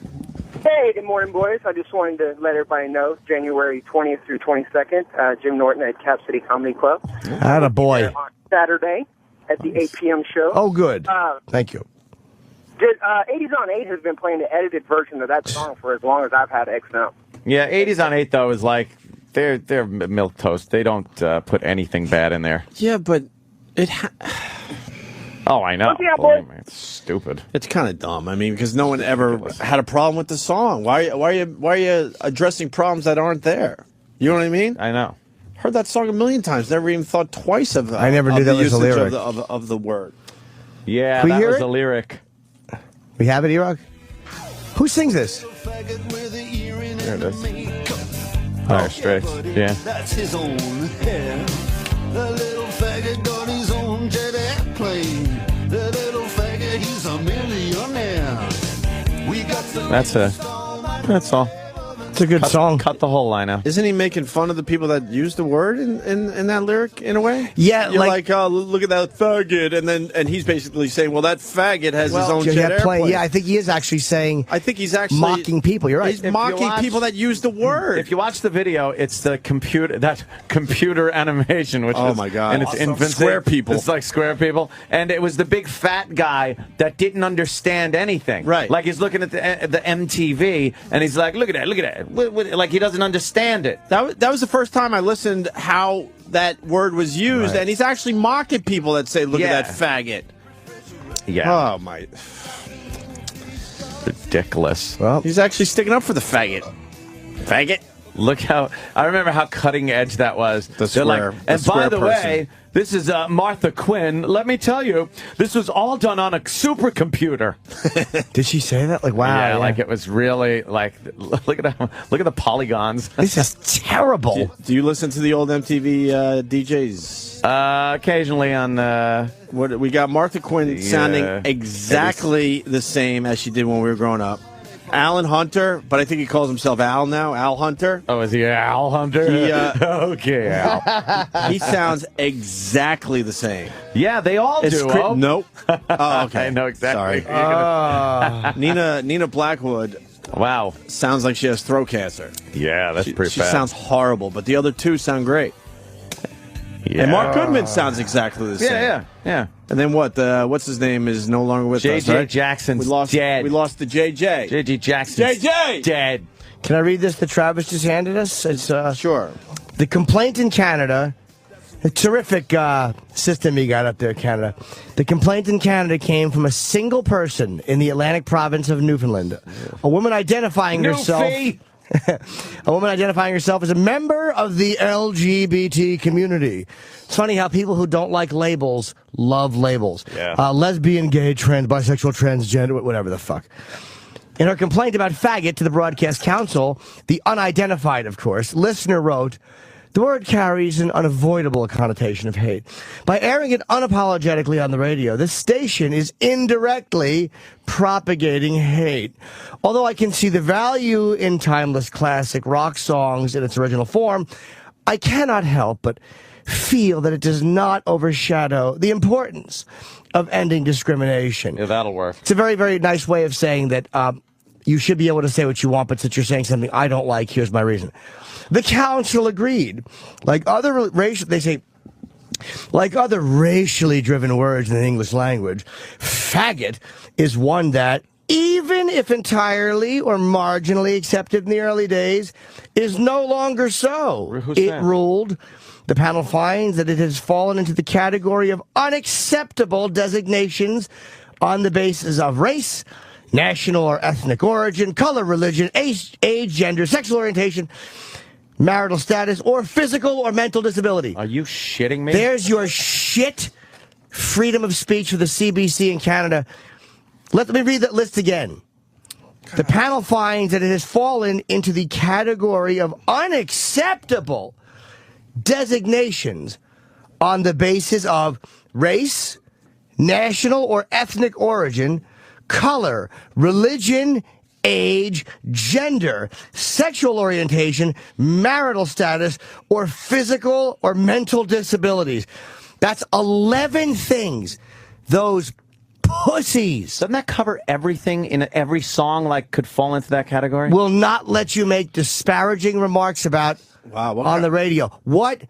Hey, good morning, boys. I just wanted to let everybody know, January 20th through 22nd, Jim Norton at Cap City Comedy Club. Attaboy. On Saturday at the 8 p.m. show. Oh, good. Thank you. 80s on 8 has been playing the edited version of that song for as long as I've had XM. Yeah, 80s on 8, though, is like, they're milquetoast. They don't put anything bad in there. Yeah, but it Oh, I know. Yeah, boy. It's stupid. It's kind of dumb. I mean, because no one ever had a problem with the song. Why are you addressing problems that aren't there? You know what I mean? I know. Heard that song a million times. Never even thought twice of. I never knew that was a lyric of the word. Yeah, we that hear was it? a lyric. We have it, E-Rock? Who sings this? There it is. Dire Straits. Yeah. That's his own hair. The little faggot got his own jet airplane. The little faggot, he's a millionaire. We got That's all. It's a good song. Cut the whole line out. Isn't he making fun of the people that use the word in that lyric in a way? Yeah, you're like, oh, look at that faggot, and he's basically saying, well, that faggot has his own jet airplane. Yeah, I think he is actually saying. I think he's actually mocking people. You're right. He's mocking people that use the word. If you watch the video, it's the computer animation, which oh is my god, in its infancy. Square people. It's like square people, and it was the big fat guy that didn't understand anything. Right, like he's looking at the MTV, and he's like, look at that, like he doesn't understand it. That was the first time I listened how that word was used, and he's actually mocking people that say, look at that faggot. Yeah. Oh my. Ridiculous. Well, he's actually sticking up for the faggot. Faggot. Look how I remember how cutting edge that was. The square. And by the way, this is Martha Quinn. Let me tell you, this was all done on a supercomputer. Did she say that? Like, wow. Yeah, like it was really like. Look at the polygons. This is terrible. Do you listen to the old MTV DJs? Occasionally on. What we got Martha Quinn sounding exactly the same as she did when we were growing up. Alan Hunter, but I think he calls himself Al now. Al Hunter. Oh, is he Al Hunter? Okay, Al. He sounds exactly the same. Yeah, they all do. Nope. Oh, okay. I know exactly. Sorry. Nina Blackwood. Wow. Sounds like she has throat cancer. Yeah, that's pretty She bad. sounds horrible, but the other two sound great. Yeah. And Mark Goodman sounds exactly the same. Yeah. And then what? What's his name is no longer with us, right? Jackson's dead. We lost the JJ. JJ Jackson's JJ! dead. Can I read this that Travis just handed us? It's Sure. The complaint in Canada. A terrific system you got up there, Canada. The complaint in Canada came from a single person in the Atlantic province of Newfoundland. A woman identifying herself... a woman identifying herself as a member of the LGBT community. It's funny how people who don't like labels love labels. Yeah. Lesbian, gay, trans, bisexual, transgender, whatever the fuck. In her complaint about faggot to the Broadcast Council, the unidentified, of course, listener wrote... The word carries an unavoidable connotation of hate. By airing it unapologetically on the radio, this station is indirectly propagating hate. Although I can see the value in timeless classic rock songs in its original form, I cannot help but feel that it does not overshadow the importance of ending discrimination. Yeah, that'll work. It's a very, very nice way of saying that you should be able to say what you want, but since you're saying something I don't like, here's my reason. The council agreed. Like other racially driven words in the English language, faggot is one that, even if entirely or marginally accepted in the early days, is no longer so. It ruled. The panel finds that it has fallen into the category of unacceptable designations on the basis of race, national or ethnic origin, color, religion, age, gender, sexual orientation, marital status, or physical or mental disability. Are you shitting me? There's your shit freedom of speech for the CBC in Canada. Let me read that list again. The panel finds that it has fallen into the category of unacceptable designations on the basis of race, national or ethnic origin, color, religion, age, gender, sexual orientation, marital status, or physical or mental disabilities. That's 11 things. Those pussies. Doesn't that cover everything in every song, like, could fall into that category? Will not let you make disparaging remarks about on the radio. What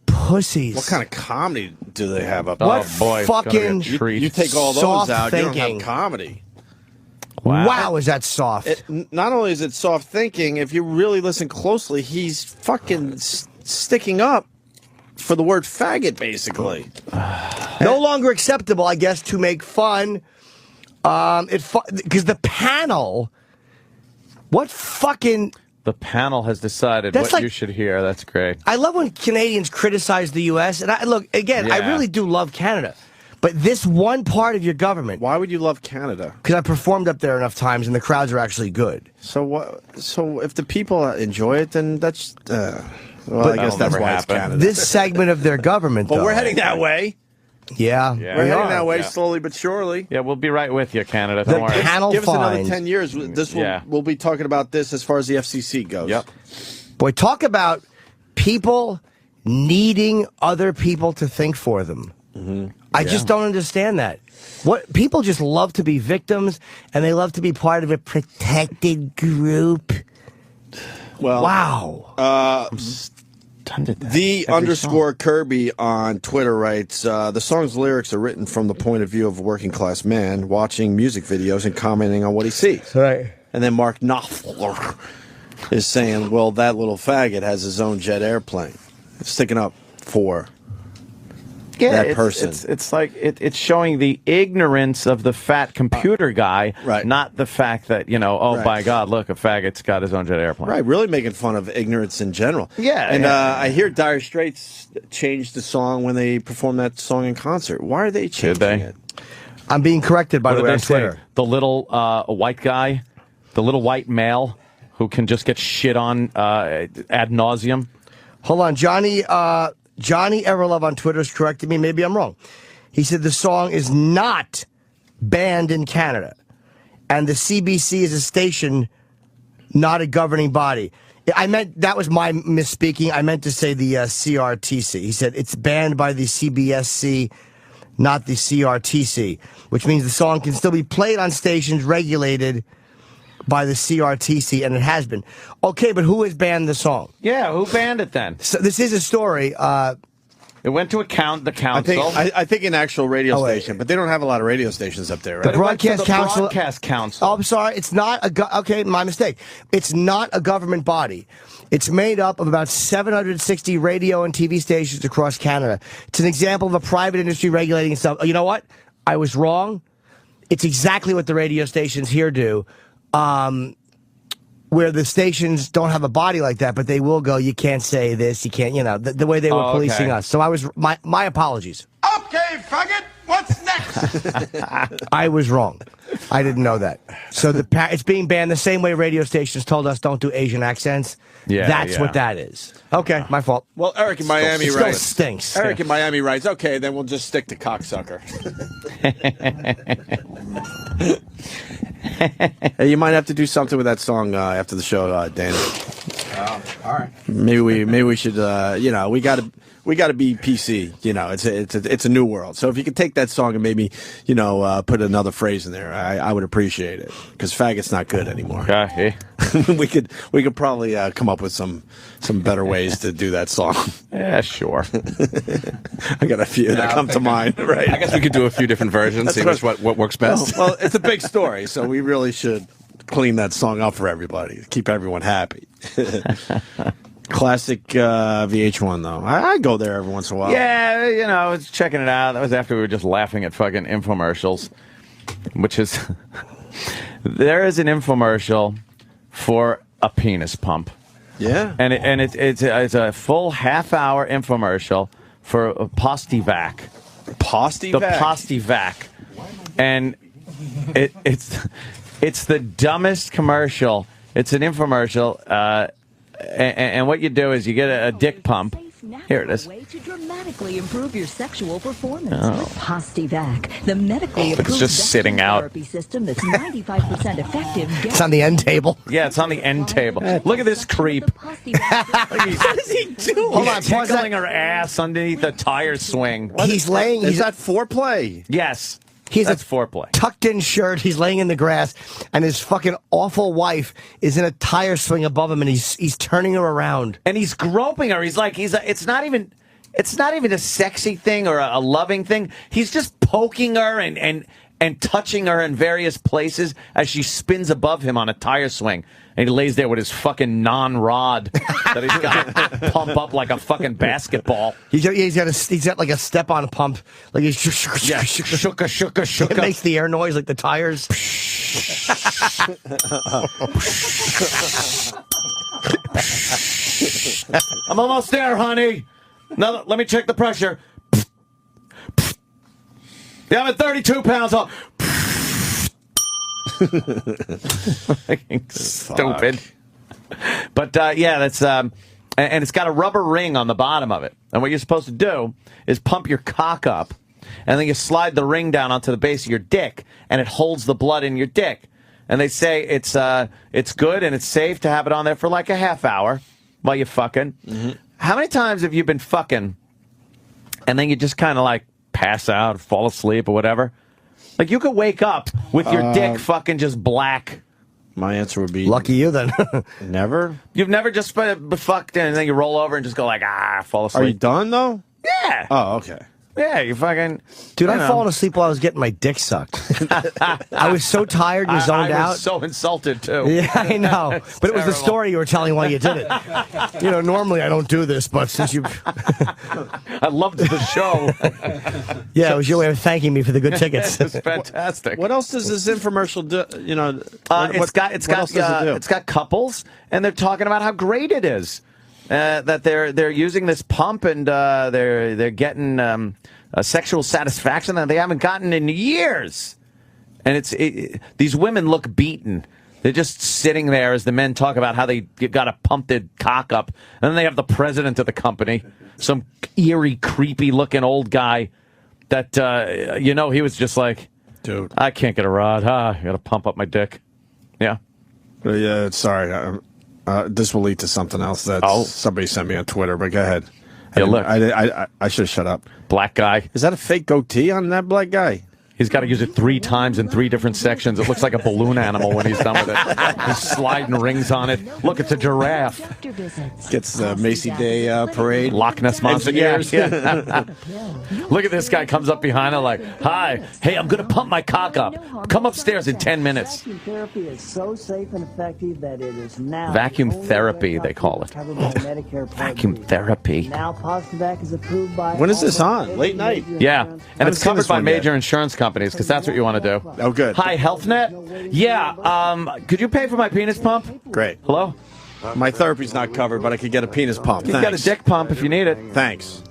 pussies. What kind of comedy do they have up What there? boy, fucking You take all those soft out, you don't thinking. have comedy. Wow, is that soft? Not only is it soft thinking, if you really listen closely, he's fucking sticking up for the word faggot, basically. No longer acceptable, I guess, to make fun. Because the panel, what fucking... The panel has decided That's what like- you should hear. That's great. I love when Canadians criticize the U.S. And look, again, I Yeah. really do love Canada. But this one part of your government... Why would you love Canada? Because I performed up there enough times, and the crowds are actually good. So what? So if the people enjoy it, then that's... well, I guess that'll that's never why happen. it's Canada. This segment of their government, But though... we're heading that way. Yeah. Yeah. We're We heading are, that way yeah. slowly but surely. Yeah, we'll be right with you, Canada. The Don't worry. panel Give us another finds... 10 years. This will, Yeah. we'll be talking about this as far as the FCC goes. Yep. Boy, talk about people needing other people to think for them. I just don't understand that. What people just love to be victims, and they love to be part of a protected group. Well, Wow. The underscore Kirby on Twitter writes, the song's lyrics are written from the point of view of a working class man watching music videos and commenting on what he sees. Right. And then Mark Knopfler is saying, well, that little faggot has his own jet airplane. Sticking up for that person. It's like it's showing the ignorance of the fat computer guy, right. not the fact that, Right. by God, look, a faggot's got his own jet airplane. Right, really making fun of ignorance in general. Yeah, And yeah. I hear Dire Straits changed the song when they performed that song in concert. Why are they changing they? it? I'm being corrected, by What the did way, they on say? Twitter. The little white guy, the little white male who can just get shit on ad nauseum. Hold on, Johnny Everlove on Twitter is correcting me. Maybe I'm wrong. He said the song is not banned in Canada, and the CBC is a station, not a governing body. I meant that was my misspeaking. I meant to say the CRTC. He said it's banned by the CBSC, not the CRTC, which means the song can still be played on stations regulated by the CRTC, and it has been. Okay, but who has banned the song? Yeah, who banned it then? So this is a story. It went to the council. I think an actual radio station, but they don't have a lot of radio stations up there, right? The Broadcast Council. Broadcast Council. Oh, I'm sorry. It's not okay, my mistake. It's not a government body. It's made up of about 760 radio and TV stations across Canada. It's an example of a private industry regulating stuff. You know what? I was wrong. It's exactly what the radio stations here do. Where the stations don't have a body like that, but they will go, you can't say this, you can't, the way they were policing us. So I was, my apologies. Okay, faggot, what's next? I was wrong. I didn't know that. So it's being banned the same way radio stations told us don't do Asian accents. Yeah, That's what that is. Okay, my fault. Well, Eric in Miami Still writes. stinks. Eric in Miami writes, okay, then we'll just stick to cocksucker. Hey, you might have to do something with that song after the show, Danny. All right. Maybe we should, we gotta be PC. It's a new world. So if you could take that song and maybe, put another phrase in there, I would appreciate it. Because faggot's not good anymore. Okay. we could probably come up with some better ways to do that song. Yeah, sure. I got a few that come to mind. Right. I guess we could do a few different versions, see what works best. Well, it's a big story, so we really should clean that song up for everybody, keep everyone happy. Classic VH1 though. I go there every once in a while. Yeah, I was checking it out. That was after we were just laughing at fucking infomercials, which is there is an infomercial for a penis pump. Yeah, and it's a full half-hour infomercial for Postivac. Postivac. The Postivac, and it's the dumbest commercial. It's an infomercial, and what you do is you get a dick pump. Here it is. Way to dramatically improve your sexual performance with Postivac, the medically approved just sitting out. therapy system that's 95% effective. It's on the end table. Yeah, it's on the end table. Look at this creep. What is he doing? Hold on, tickling her ass underneath the tire swing. He's laying. Is that foreplay? Yes. That's foreplay. Tucked in shirt. He's laying in the grass, and his fucking awful wife is in a tire swing above him, and he's turning her around, and he's groping her. It's not even a sexy thing or a loving thing. He's just poking her and touching her in various places as she spins above him on a tire swing. And he lays there with his fucking non-rod that he's got to pump up like a fucking basketball. He's got like a step-on pump. Like he's shooka. It makes the air noise like the tires. I'm almost there, honey. Now let me check the pressure. Yeah, I'm at 32 pounds off. Stupid. But that's and it's got a rubber ring on the bottom of it. And what you're supposed to do is pump your cock up, and then you slide the ring down onto the base of your dick, and it holds the blood in your dick. And they say it's good and it's safe to have it on there for like a half hour while you're fucking. Mm-hmm. How many times have you been fucking, and then you just kind of like pass out, fall asleep, or whatever? Like, you could wake up with your dick fucking just black. My answer would be... Lucky you, then. Never? You've never just been fucked and then you roll over and just go like, fall asleep. Are you done, though? Yeah. Oh, okay. Yeah, you fucking... Dude, I've fallen asleep while I was getting my dick sucked. I was so tired and zoned out. I was so insulted, too. Yeah, I know. But it was the story you were telling while you did it. Normally I don't do this, but since you... I loved the show. Yeah, it was your way of thanking me for the good tickets. It's fantastic. What else does this infomercial do? It's got couples, and they're talking about how great it is. That they're using this pump and they're getting a sexual satisfaction that they haven't gotten in years, and these women look beaten. They're just sitting there as the men talk about how they got to pump their cock up, and then they have the president of the company, some eerie, creepy-looking old guy that he was just like, dude, I can't get a rod. I got to pump up my dick. Yeah. Yeah. Sorry. This will lead to something else that somebody sent me on Twitter, but go ahead. Yeah, look. I should have shut up. Black guy. Is that a fake goatee on that black guy? He's got to use it 3 times in 3 different sections. It looks like a balloon animal when he's done with it. He's sliding rings on it. Look, it's a giraffe. Gets the Macy Day parade. Loch Ness Monster. Yeah. Look at this guy comes up behind her like, hi, hey, I'm going to pump my cock up. Come upstairs in 10 minutes. Vacuum therapy is so safe and effective that it is now Vacuum therapy, they call it. Vacuum therapy. Now Postivac is approved by. When is this on? Late night. Yeah, and it's covered by major insurance companies because that's what you want to do. Oh, good. Hi, HealthNet. Yeah, could you pay for my penis pump? Great. Hello? My therapy's not covered, but I could get a penis pump. You've got a dick pump if you need it. Thanks.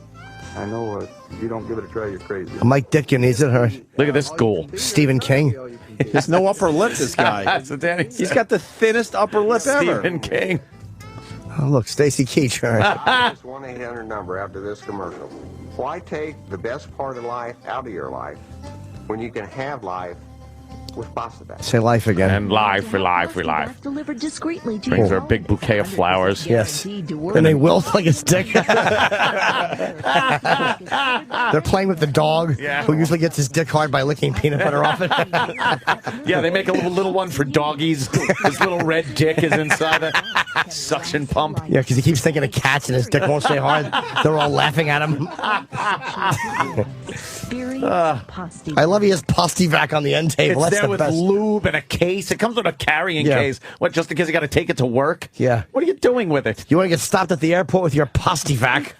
I know if you don't give it a try, you're crazy. Mike Ditkin needs it. Right. Look at this ghoul. Stephen King. There's no upper lip, this guy. That's what Danny said. He's got the thinnest upper lip ever. Stephen King. Oh, look, Stacy Keach. All right. This 1-800 number after this commercial. Why take the best part of life out of your life when you can have life with Postivac? Say life again. And life. Delivered discreetly to Brings her your a big bouquet of flowers. Yes. And they wilt like his dick. They're playing with the dog, who usually gets his dick hard by licking peanut butter off it. Yeah, they make a little one for doggies. His little red dick is inside a suction pump. Yeah, because he keeps thinking of cats and his dick won't stay hard. They're all laughing at him. I love he has Postivac on the end table. It's That's there the with best. lube and a case. It comes with a carrying case. What, just in case you got to take it to work? Yeah. What are you doing with it? You want to get stopped at the airport with your Postivac?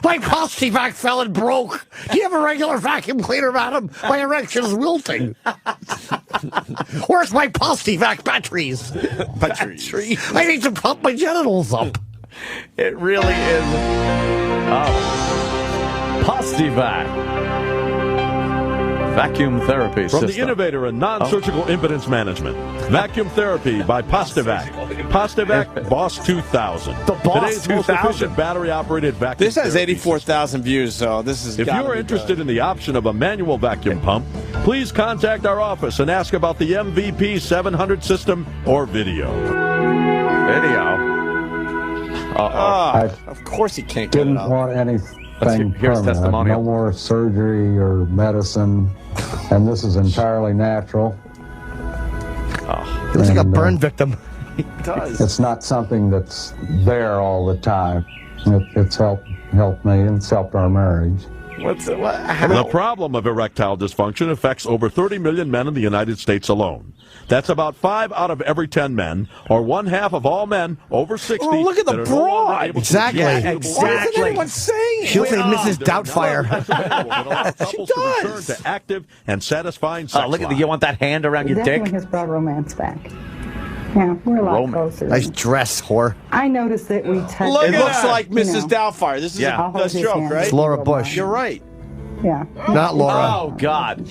My Postivac fell and broke. Do you have a regular vacuum cleaner, madam? My erection is wilting. Where's my Postivac batteries? I need to pump my genitals up. It really is. Oh. Postivac. Vacuum therapy From system. the innovator in non-surgical impotence management. Vacuum therapy by Postivac. Postivac Boss 2000. The Boss Today's most 2000. efficient battery-operated vacuum This has therapy 84,000 views, so this is. If you're interested in the option of a manual vacuum pump, please contact our office and ask about the MVP 700 system or video. Of course he can't get it Didn't up. want anything here's permanent. testimonial. No more surgery or medicine, and this is entirely natural. He looks like a burn victim. He does. It's not something that's there all the time. It's helped me and it's helped our marriage. The problem of erectile dysfunction affects over 30 million men in the United States alone. That's about 5 out of every 10 men, or 1/2 of all men over 60. Oh, look at the that are no longer broad. able to Exactly. use Yeah, suitable Why isn't anyone saying She looks it? like Mrs. Doubtfire. She does. To return to active and satifying sex Look at lives. you want that hand around your dick? Definitely has brought romance back. Yeah, we're a lot closer. Nice dress, whore. I noticed that we touched. Look, it looks like Mrs. Doubtfire. This is Yeah. a joke, right? It's Laura Bush. You're right. Yeah. Not Laura. Oh, God.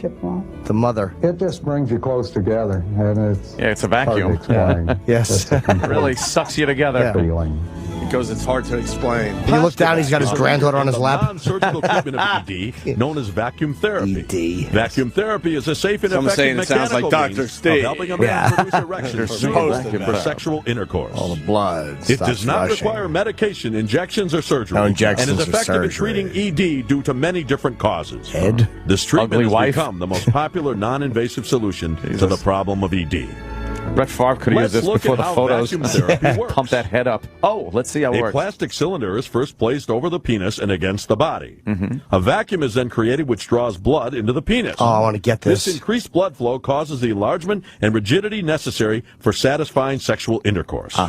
The mother. It just brings you close together, and it's a hard to vacuum. explain. Yes. Really sucks you together. Yeah. Feeling. Because it's hard to explain. You look down, he's got his granddaughter on his lap. Non-surgical treatment of ED, known as vacuum therapy. ED. Vacuum therapy is a safe and Someone's effective saying it sounds like mechanical Dr. means Steve. of helping a man Yeah. produce erections for sexual intercourse. All the blood. It stops does not rushing. require medication, injections, or surgery. No injections and is or effective in surgery. treating ED due to many different causes. Head? This treatment Ugly has wife? become the most popular non-invasive solution to the problem of ED. Brett Favre could have used Let's this look before at the how photos. vacuum therapy works. Pump that head up. Oh, let's see how it A works. plastic cylinder is first placed over the penis and against the body. A vacuum is then created which draws blood into the penis. Oh, I want to get This this. increased blood flow causes the enlargement and rigidity necessary for satisfying sexual intercourse.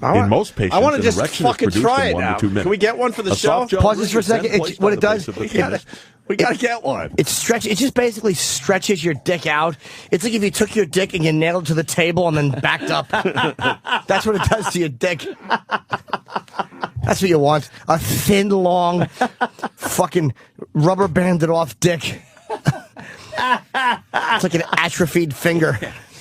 In most patients, I want to an just erection is fucking produced try in it 1 now. to 2 minutes. Can we get one for the A show? soft gel Pause this for a ring is then second. It's- placed what on it the does- base of the We gotta, penis. we gotta get one. It just basically stretches your dick out. It's like if you took your dick and you nailed it to the table and then backed up. That's what it does to your dick. That's what you want. A thin, long, fucking rubber banded off dick. It's like an atrophied finger.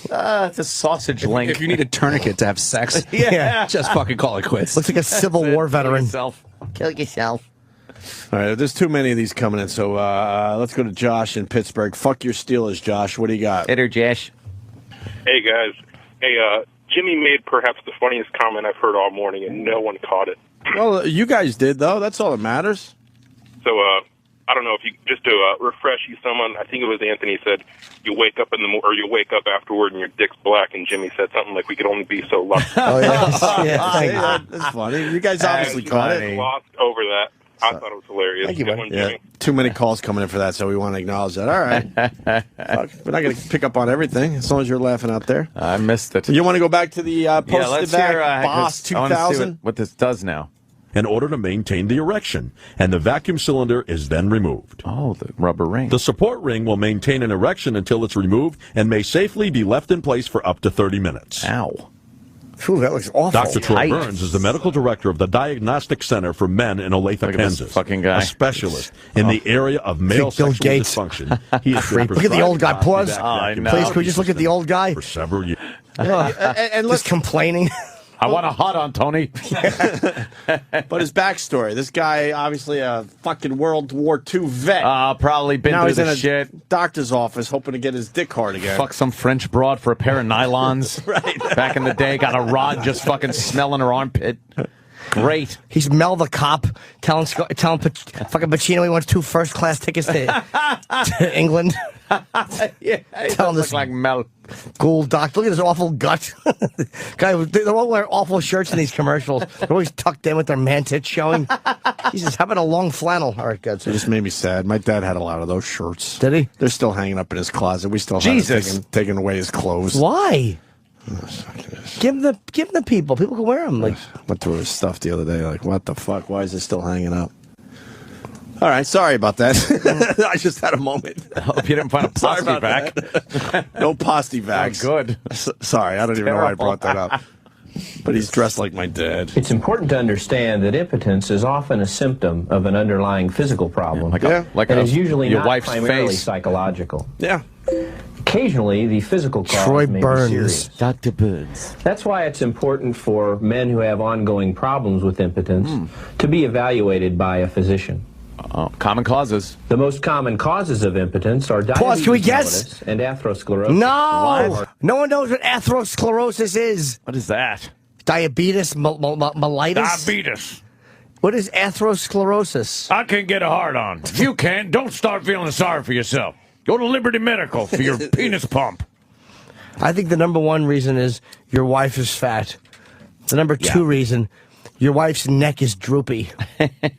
It's a sausage link. If you need a tourniquet to have sex, Yeah. just fucking call it quits. Looks like a Civil War veteran. Kill yourself. All right, there's too many of these coming in, so let's go to Josh in Pittsburgh. Fuck your Steelers, Josh. What do you got? Hit her, Josh. Hey, guys. Hey, Jimmy made perhaps the funniest comment I've heard all morning, and no one caught it. Well, you guys did, though. That's all that matters. So, I don't know if you just to refresh you. Someone, I think it was Anthony, said you wake up or you wake up afterward and your dick's black. And Jimmy said something like, "We could only be so lucky." Oh yeah, that's funny. You guys obviously caught it. Lost over that. I thought it was hilarious. Thank you, Good man. one, Jimmy. Too many calls coming in for that, so we want to acknowledge that. All right. Fuck, we're not going to pick up on everything, as long as you're laughing out there. I missed it. You want to go back to the let's Postivac hear, Boss I wanna see 2000? what this does now. In order to maintain the erection, and the vacuum cylinder is then removed. Oh, the rubber ring. The support ring will maintain an erection until it's removed and may safely be left in place for up to 30 minutes. Ow. Ooh, that looks awful. Dr. Troy Burns is the medical director of the Diagnostic Center for Men in Olathe, Kansas. Fucking guy. A specialist in the area of male Bill sexual Gates. dysfunction. He has been Look at the old guy. Pause. prescribed Please, can we just look at the old guy? for several years. And Just complaining. I want a hot on, Tony. But his backstory, this guy, obviously a fucking World War II vet. Probably been now through he's in the a shit. doctor's office hoping to get his dick hard again. Fuck some French broad for a pair of nylons. Right. Back in the day, got a rod just fucking smelling her armpit. Great. He's Mel the cop telling fucking Pacino he wants 2 first-class tickets to England. Yeah, Telling this like Mel. Ghoul doctor. Look at his awful gut. Guy, they all wear awful shirts in these commercials. They're always tucked in with their man tits showing. Jesus, how about a long flannel? All right, good. It just made me sad. My dad had a lot of those shirts. Did he? They're still hanging up in his closet. We still haven't taken away his clothes. Why? Give them the people. People can wear them. Like, went through his stuff the other day. Like, what the fuck? Why is it still hanging up? All right, sorry about that. I just had a moment. I hope you didn't find a Postivac. No Postivacs. Oh, good. Sorry, I don't even know why I brought that up. But he's dressed like my dad. It's important to understand that impotence is often a symptom of an underlying physical problem. Like and is usually your not wife's primarily face. psychological. Yeah. Occasionally, the physical cause Troy may Burns. be serious. Dr. Burns. That's why it's important for men who have ongoing problems with impotence to be evaluated by a physician. Common causes. The most common causes of impotence are diabetes Can we guess? mellitus and atherosclerosis. no! No one knows what atherosclerosis is. What is that? Diabetes mellitus? Diabetes. What is atherosclerosis? I can get a hard on. If you can't, don't start feeling sorry for yourself. Go to Liberty Medical for your penis pump. I think the number 1 reason is your wife is fat. The number 2 reason, your wife's neck is droopy.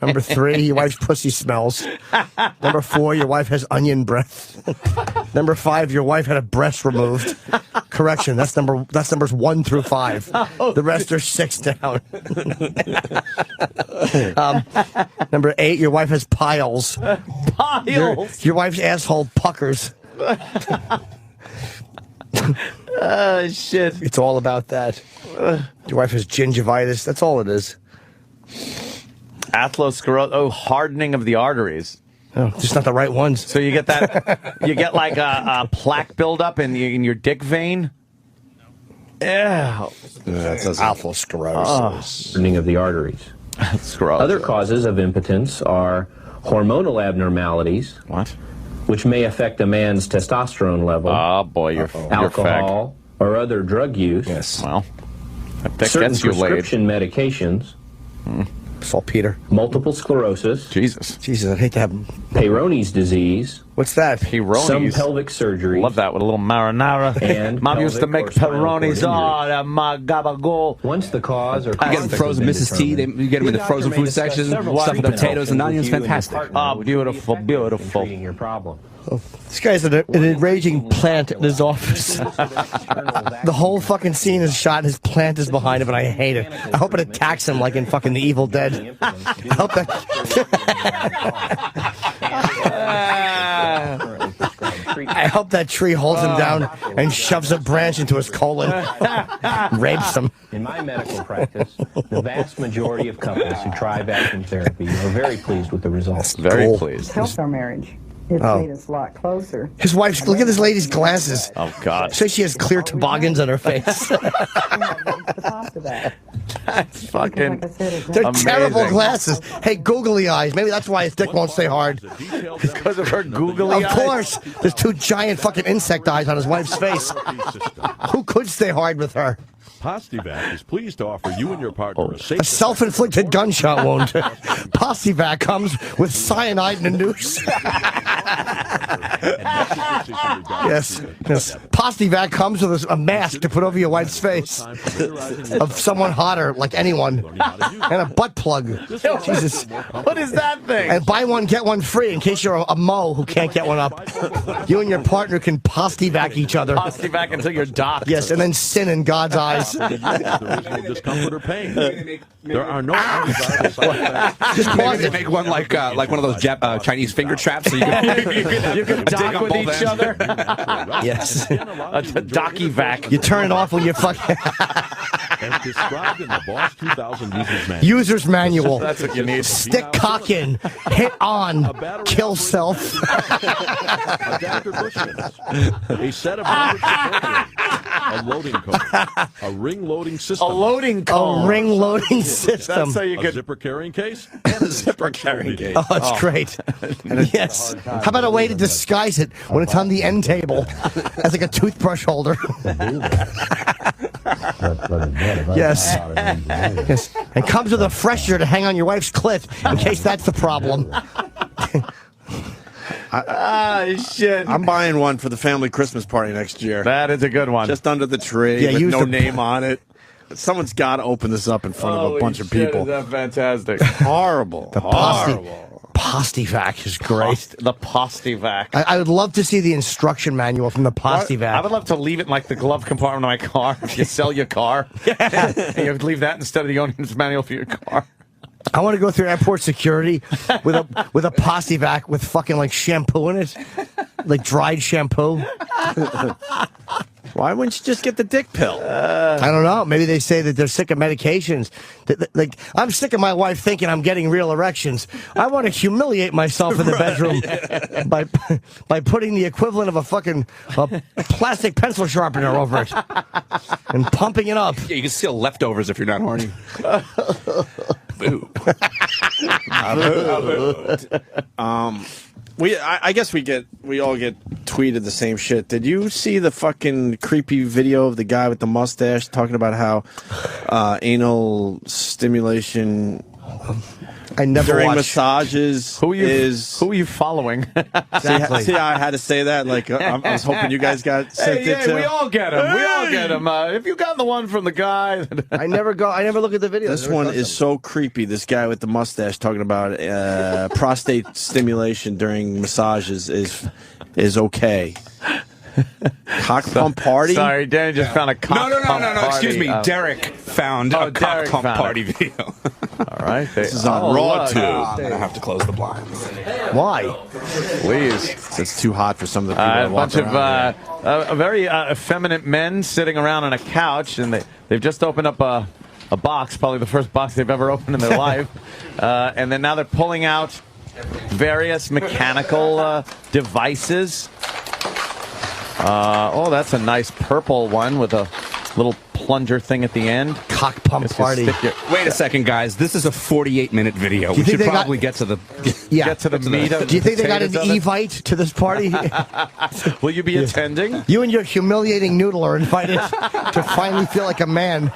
Number 3, your wife's pussy smells. Number 4, your wife has onion breath. Number 5, your wife had a breast removed. Correction, that's numbers 1 through 5. The rest are 6 down. Number 8, your wife has piles. Piles? Your wife's asshole puckers. Shit. It's all about that. Your wife has gingivitis. That's all it is. Atherosclerosis. Oh, hardening of the arteries. Oh, just not the right ones. So you get that? You get like a plaque buildup in your dick vein. Yeah. Atherosclerosis. Hardening of the arteries. Other causes of impotence are hormonal abnormalities. What? Which may affect a man's testosterone level. Oh, boy, you're alcohol or other drug use. Yes. Well, that certain gets you laid. prescription medications. Saltpeter. Multiple sclerosis. Jesus, I'd hate to have Peyronie's disease. What's that? Peyronie's. Some pelvic surgery. Love that with a little marinara. And Mom used to make pelvic or spinal pepperonis. cord Oh, my gabagool. Once the cause or You get them frozen Mrs. T. You get them in the frozen food section. Stuff with potatoes and onions. Fantastic. Oh, beautiful, beautiful. Treating your problem. This guy's an enraging plant in his office. The whole fucking scene is shot and his plant is behind him, and I hate it. I hope it attacks him like in fucking The Evil Dead. I hope that... I hope that tree holds him down and shoves a branch into his colon. Rapes him. In my medical practice, the vast majority of couples who try vacuum therapy are very pleased with the results. Very pleased. Helped our marriage. It's made us a lot closer. His wife's... Look at this lady's glasses. Oh, God. Say she has clear toboggans on her face. That's fucking They're amazing. terrible glasses. Hey, googly eyes. Maybe that's why his dick won't stay hard. Because of her googly Of eyes? course. There's 2 giant fucking insect eyes on his wife's face. Who could stay hard with her? Postivac is pleased to offer you and your partner a safe... A self-inflicted gunshot wound. Postivac comes with cyanide and a noose. Yes. Postivac comes with a mask to put over your wife's face of someone hotter, like anyone, and a butt plug. Jesus. What is that thing? And buy one, get one free in case you're a Mo who can't get one up. You and your partner can Postivac each other. Postivac until you're docked. Yes, and then sin in God's eyes. There is no discomfort or pain. There are no undesirable side effects. Just pause Maybe it. they make one like one of those Chinese finger traps, so you can dock with each other. Yes. A docky vac. You turn it off when you fucking... As described in the Boss 2000 User's Manual. User's manual. That's what you need. Stick cock in, hit on, kill self. Adapter bushings, a set of a loading cone, a ring loading system, A loading cone. A ring loading system. That's how you a could. zipper carrying case, and a zipper carrying case. Oh, it's great. Yes. How about a way to disguise it when it's on the end table as like a toothbrush holder? Yes. Yes. And comes with a freshener to hang on your wife's clit in case that's the problem. Shit. I'm buying one for the family Christmas party next year. That is a good one. Just under the tree, Yeah, with use no the- name on it. Someone's got to open this up in front of a bunch of people. Is that fantastic? Horrible. Postivac is great. The Postivac. I would love to see the instruction manual from the Postivac. I would love to leave it in like the glove compartment of my car. If you sell your car, and you would leave that instead of the owner's manual for your car. I want to go through airport security with a Postivac with fucking like shampoo in it, like dried shampoo. Why wouldn't you just get the dick pill? I don't know. Maybe they say that they're sick of medications. Like, I'm sick of my wife thinking I'm getting real erections. I want to humiliate myself in the bedroom by putting the equivalent of a fucking plastic pencil sharpener over it and pumping it up. Yeah, you can steal leftovers if you're not horny. Boo. I guess we all get tweeted the same shit. Did you see the fucking creepy video of the guy with the mustache talking about how anal stimulation I never during watched. massages Who are you following? Exactly. See how I had to say that? Like I was hoping you guys got sent it too. We all get them. We all get them. If you got the one from the guy, I never look at the video. This one is so creepy. This guy with the mustache talking about prostate stimulation during massages is okay. Cock pump party? Sorry, Danny just found a cock pump party. No. Excuse me. Derek found a cock pump party video. All right. This is on Raw too. I'm going to have to close the blinds. Why? Please. It's too hot for some of the people A bunch of very effeminate men sitting around on a couch, and they've just opened up a box, probably the first box they've ever opened in their life. And then now they're pulling out various mechanical devices. Oh, that's a nice purple one with a little plunger thing at the end. Cock pump party. Wait a second, guys. This is a 48-minute video. We should probably get to the meat of Do you think they got an potatoes of it? Evite to this party? Will you be attending? You and your humiliating noodle are invited to finally feel like a man.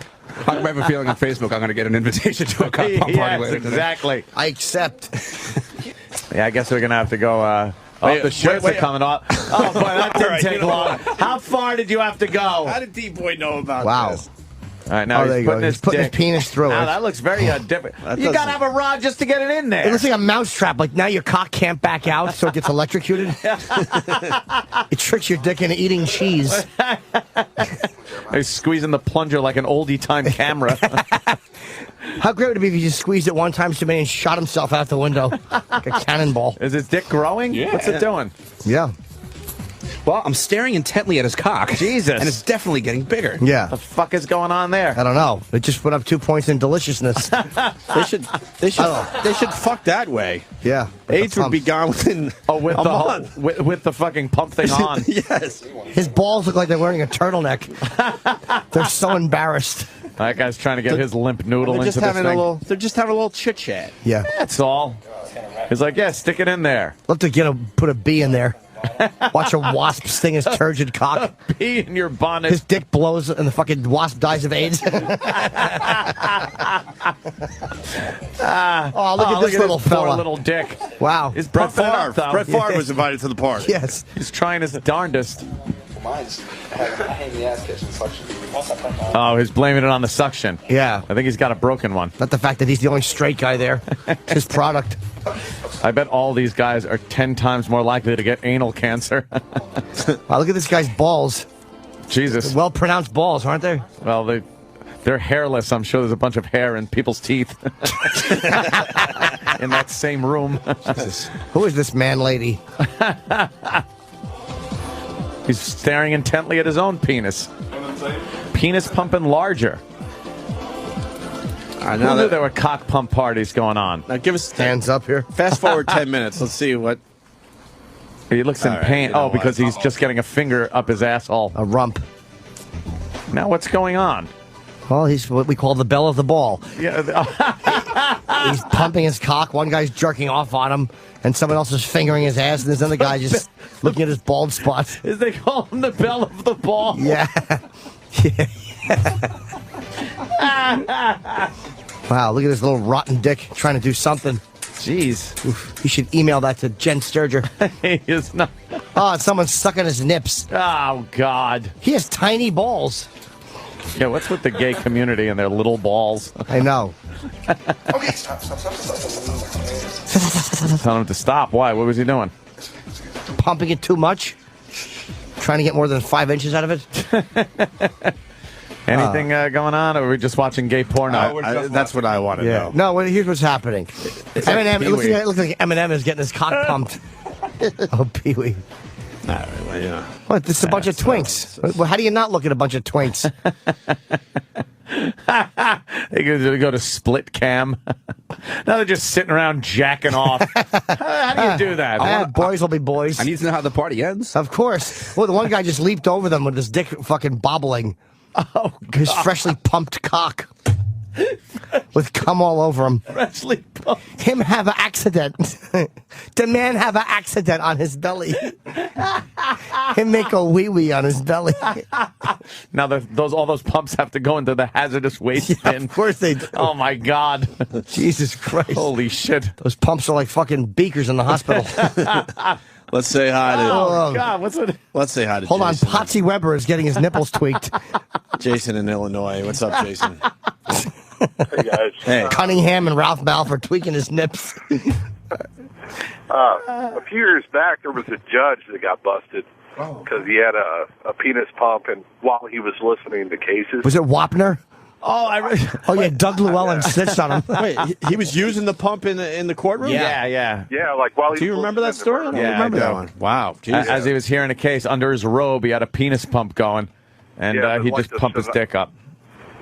I have a feeling on Facebook I'm going to get an invitation to a cock pump party later today. Exactly. I accept. Yeah, I guess we're going to have to go... the shirts are coming off. Oh, boy, that didn't take long. How far did you have to go? How did D-Boy know about this? All right, now he's putting his putting his penis through it. That looks very different. You got to have a rod just to get it in there. It looks like a mousetrap. Like now your cock can't back out, so it gets electrocuted. It tricks your dick into eating cheese. He's squeezing the plunger like an oldie time camera. How great would it be if he just squeezed it one time too many and shot himself out the window like a cannonball? Is his dick growing? Yeah. What's it doing? Yeah. Well, I'm staring intently at his cock. Jesus. And it's definitely getting bigger. Yeah. What the fuck is going on there? I don't know. It just put up 2 points in deliciousness. They should fuck that way. Yeah. AIDS would be gone within a month. With the fucking pump thing on. Yes. His balls look like they're wearing a turtleneck. They're so embarrassed. That guy's trying to get his limp noodle They're into just this having thing. they're just having a little chit chat. Yeah. That's all. He's like, yeah, stick it in there. Love to put a bee in there. Watch a wasp sting his turgid cock. Pee in your bonnet. His dick blows and the fucking wasp dies of AIDS. Oh, look at this little fella. Poor little dick. Wow. He's Brett pumping it up, Favre. though. Brett Favre was invited to the party. Yes. He's trying his darndest. Mine's hanging the ass kitchen suction. Oh, he's blaming it on the suction. Yeah. I think he's got a broken one. Not the fact that he's the only straight guy there. It's his product. I bet all these guys are 10 times more likely to get anal cancer. Wow, look at this guy's balls. Jesus. Well-pronounced balls, aren't they? Well, they're hairless. I'm sure there's a bunch of hair in people's teeth in that same room. Who is this man lady? He's staring intently at his own penis. Penis pumping larger. Who knew there were cock pump parties going on? Now give us hands up here. Fast forward 10 minutes. Let's see what. He looks in pain. you know what? Because he's just getting a finger up his asshole. A rump. Now what's going on? Well, he's what we call the belle of the ball. Yeah. He's pumping his cock. One guy's jerking off on him, and someone else is fingering his ass, and there's another guy just looking at his bald spots. They call him the belle of the ball. Yeah. Wow, look at this little rotten dick trying to do something. Jeez. Oof. You should email that to Jen Sturger. He is not. Oh, someone's sucking his nips. Oh, God. He has tiny balls. Yeah, what's with the gay community and their little balls? I know. Okay, stop. Tell him to stop. Why? What was he doing? Pumping it too much. Trying to get more than 5 inches out of it. Anything going on, or are we just watching gay porno? That's what I want to know. No, well, here's what's happening. Eminem, it looks like Eminem is getting his cock pumped. Oh, Pee-wee. All right, well, yeah. What? This is a bunch of twinks. Well, how do you not look at a bunch of twinks? They go to split cam. Now they're just sitting around jacking off. How do you do that? Boys will be boys. I need to know how the party ends. Of course. Well, the one guy just leaped over them with his dick fucking bobbling. Oh, God. His freshly pumped cock. With cum all over him. Freshly pumped. Him have an accident. The man have an accident on his belly. Him make a wee-wee on his belly. Now all those pumps have to go into the hazardous waste bin. Of course they do. Oh, my God. Jesus Christ. Holy shit. Those pumps are like fucking beakers in the hospital. Let's say hi to. Oh, God. Let's say hi to. Hold Jason. on, Potsy Weber is getting his nipples tweaked. Jason in Illinois. What's up, Jason? Hey guys. Hey. Cunningham and Ralph Malph are tweaking his nips. A few years back, there was a judge that got busted because he had a penis pump, and while he was listening to cases. Was it Wapner? Oh, oh yeah, Doug Llewellyn snitched on him. Wait, he was using the pump in the courtroom? Yeah. Yeah, like while he. Do you remember that story? I don't remember that one. Wow. Jesus. As he was hearing a case, under his robe, he had a penis pump going, and he like just pumped his dick up.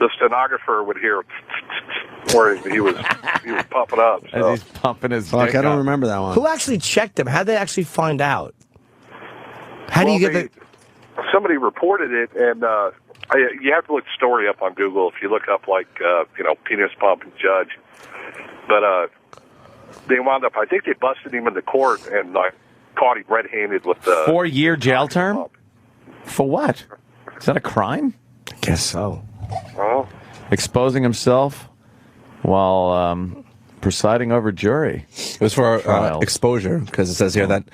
The stenographer would hear where he was pumping up. So. As he's pumping his Fuck, dick I don't up. remember that one. Who actually checked him? How'd they actually find out? How do you get the... Somebody reported it, and you have to look the story up on Google. If you look up, like, penis pump and judge. But they wound up, I think they busted him in the court and caught him red-handed with the... 4-year jail term? For what? Is that a crime? I guess so. Oh. Exposing himself while presiding over jury. It was for exposure, because it says here that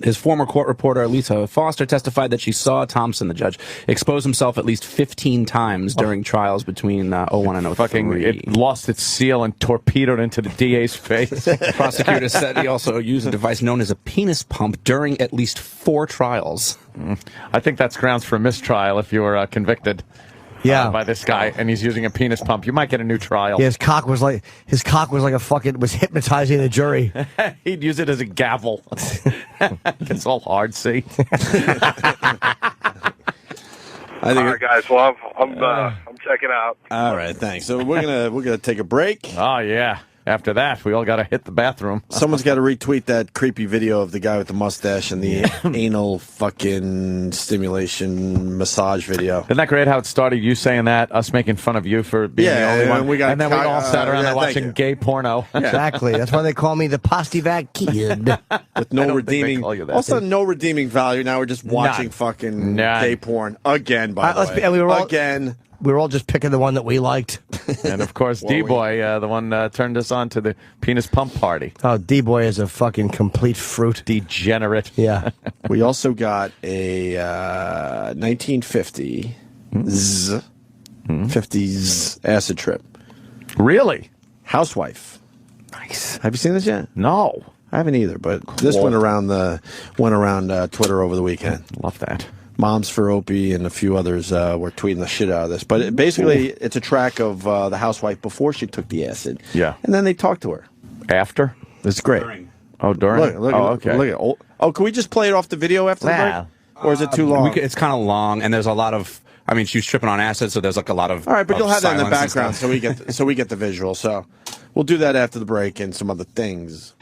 his former court reporter, Lisa Foster, testified that she saw Thompson, the judge, expose himself at least 15 times during trials between 01 and 03. It lost its seal and torpedoed into the DA's face. Prosecutors said he also used a device known as a penis pump during at least 4 trials. I think that's grounds for mistrial if you were convicted. Yeah, by this guy, and he's using a penis pump. You might get a new trial. Yeah, his cock was like a fucking was hypnotizing the jury. He'd use it as a gavel. It's all hard, see. All right, guys. Well, I'm checking out. All right, thanks. So we're gonna take a break. Oh yeah. After that, we all got to hit the bathroom. Someone's got to retweet that creepy video of the guy with the mustache and the anal fucking stimulation massage video. Isn't that great how it started? You saying that, us making fun of you for being the only one, and then we all sat around there watching gay porno. Exactly. That's why they call me the Postivac kid. With no redeeming, also no redeeming value. Now we're just watching fucking gay porn again. By the way, and we were all, again. We were all just picking the one that we liked. And of course, D-Boy, the one turned us on to the penis pump party. Oh, D-Boy is a fucking complete fruit. Degenerate. Yeah. We also got a 1950 50s acid trip. Really? Housewife. Nice. Have you seen this yet? No. I haven't either, but this went around Twitter over the weekend. Love that. Moms for Opie and a few others were tweeting the shit out of this. But basically, it's a track of the housewife before she took the acid. Yeah. And then they talk to her. After? It's great. Oh, during? Okay. Look at, can we just play it off the video after the break? Or is it too long? It's kind of long, and there's a lot of... I mean, she was tripping on acid, so there's like a lot of... All right, but you'll have that in the silence and background stuff. so we get the visual. So we'll do that after the break and some other things.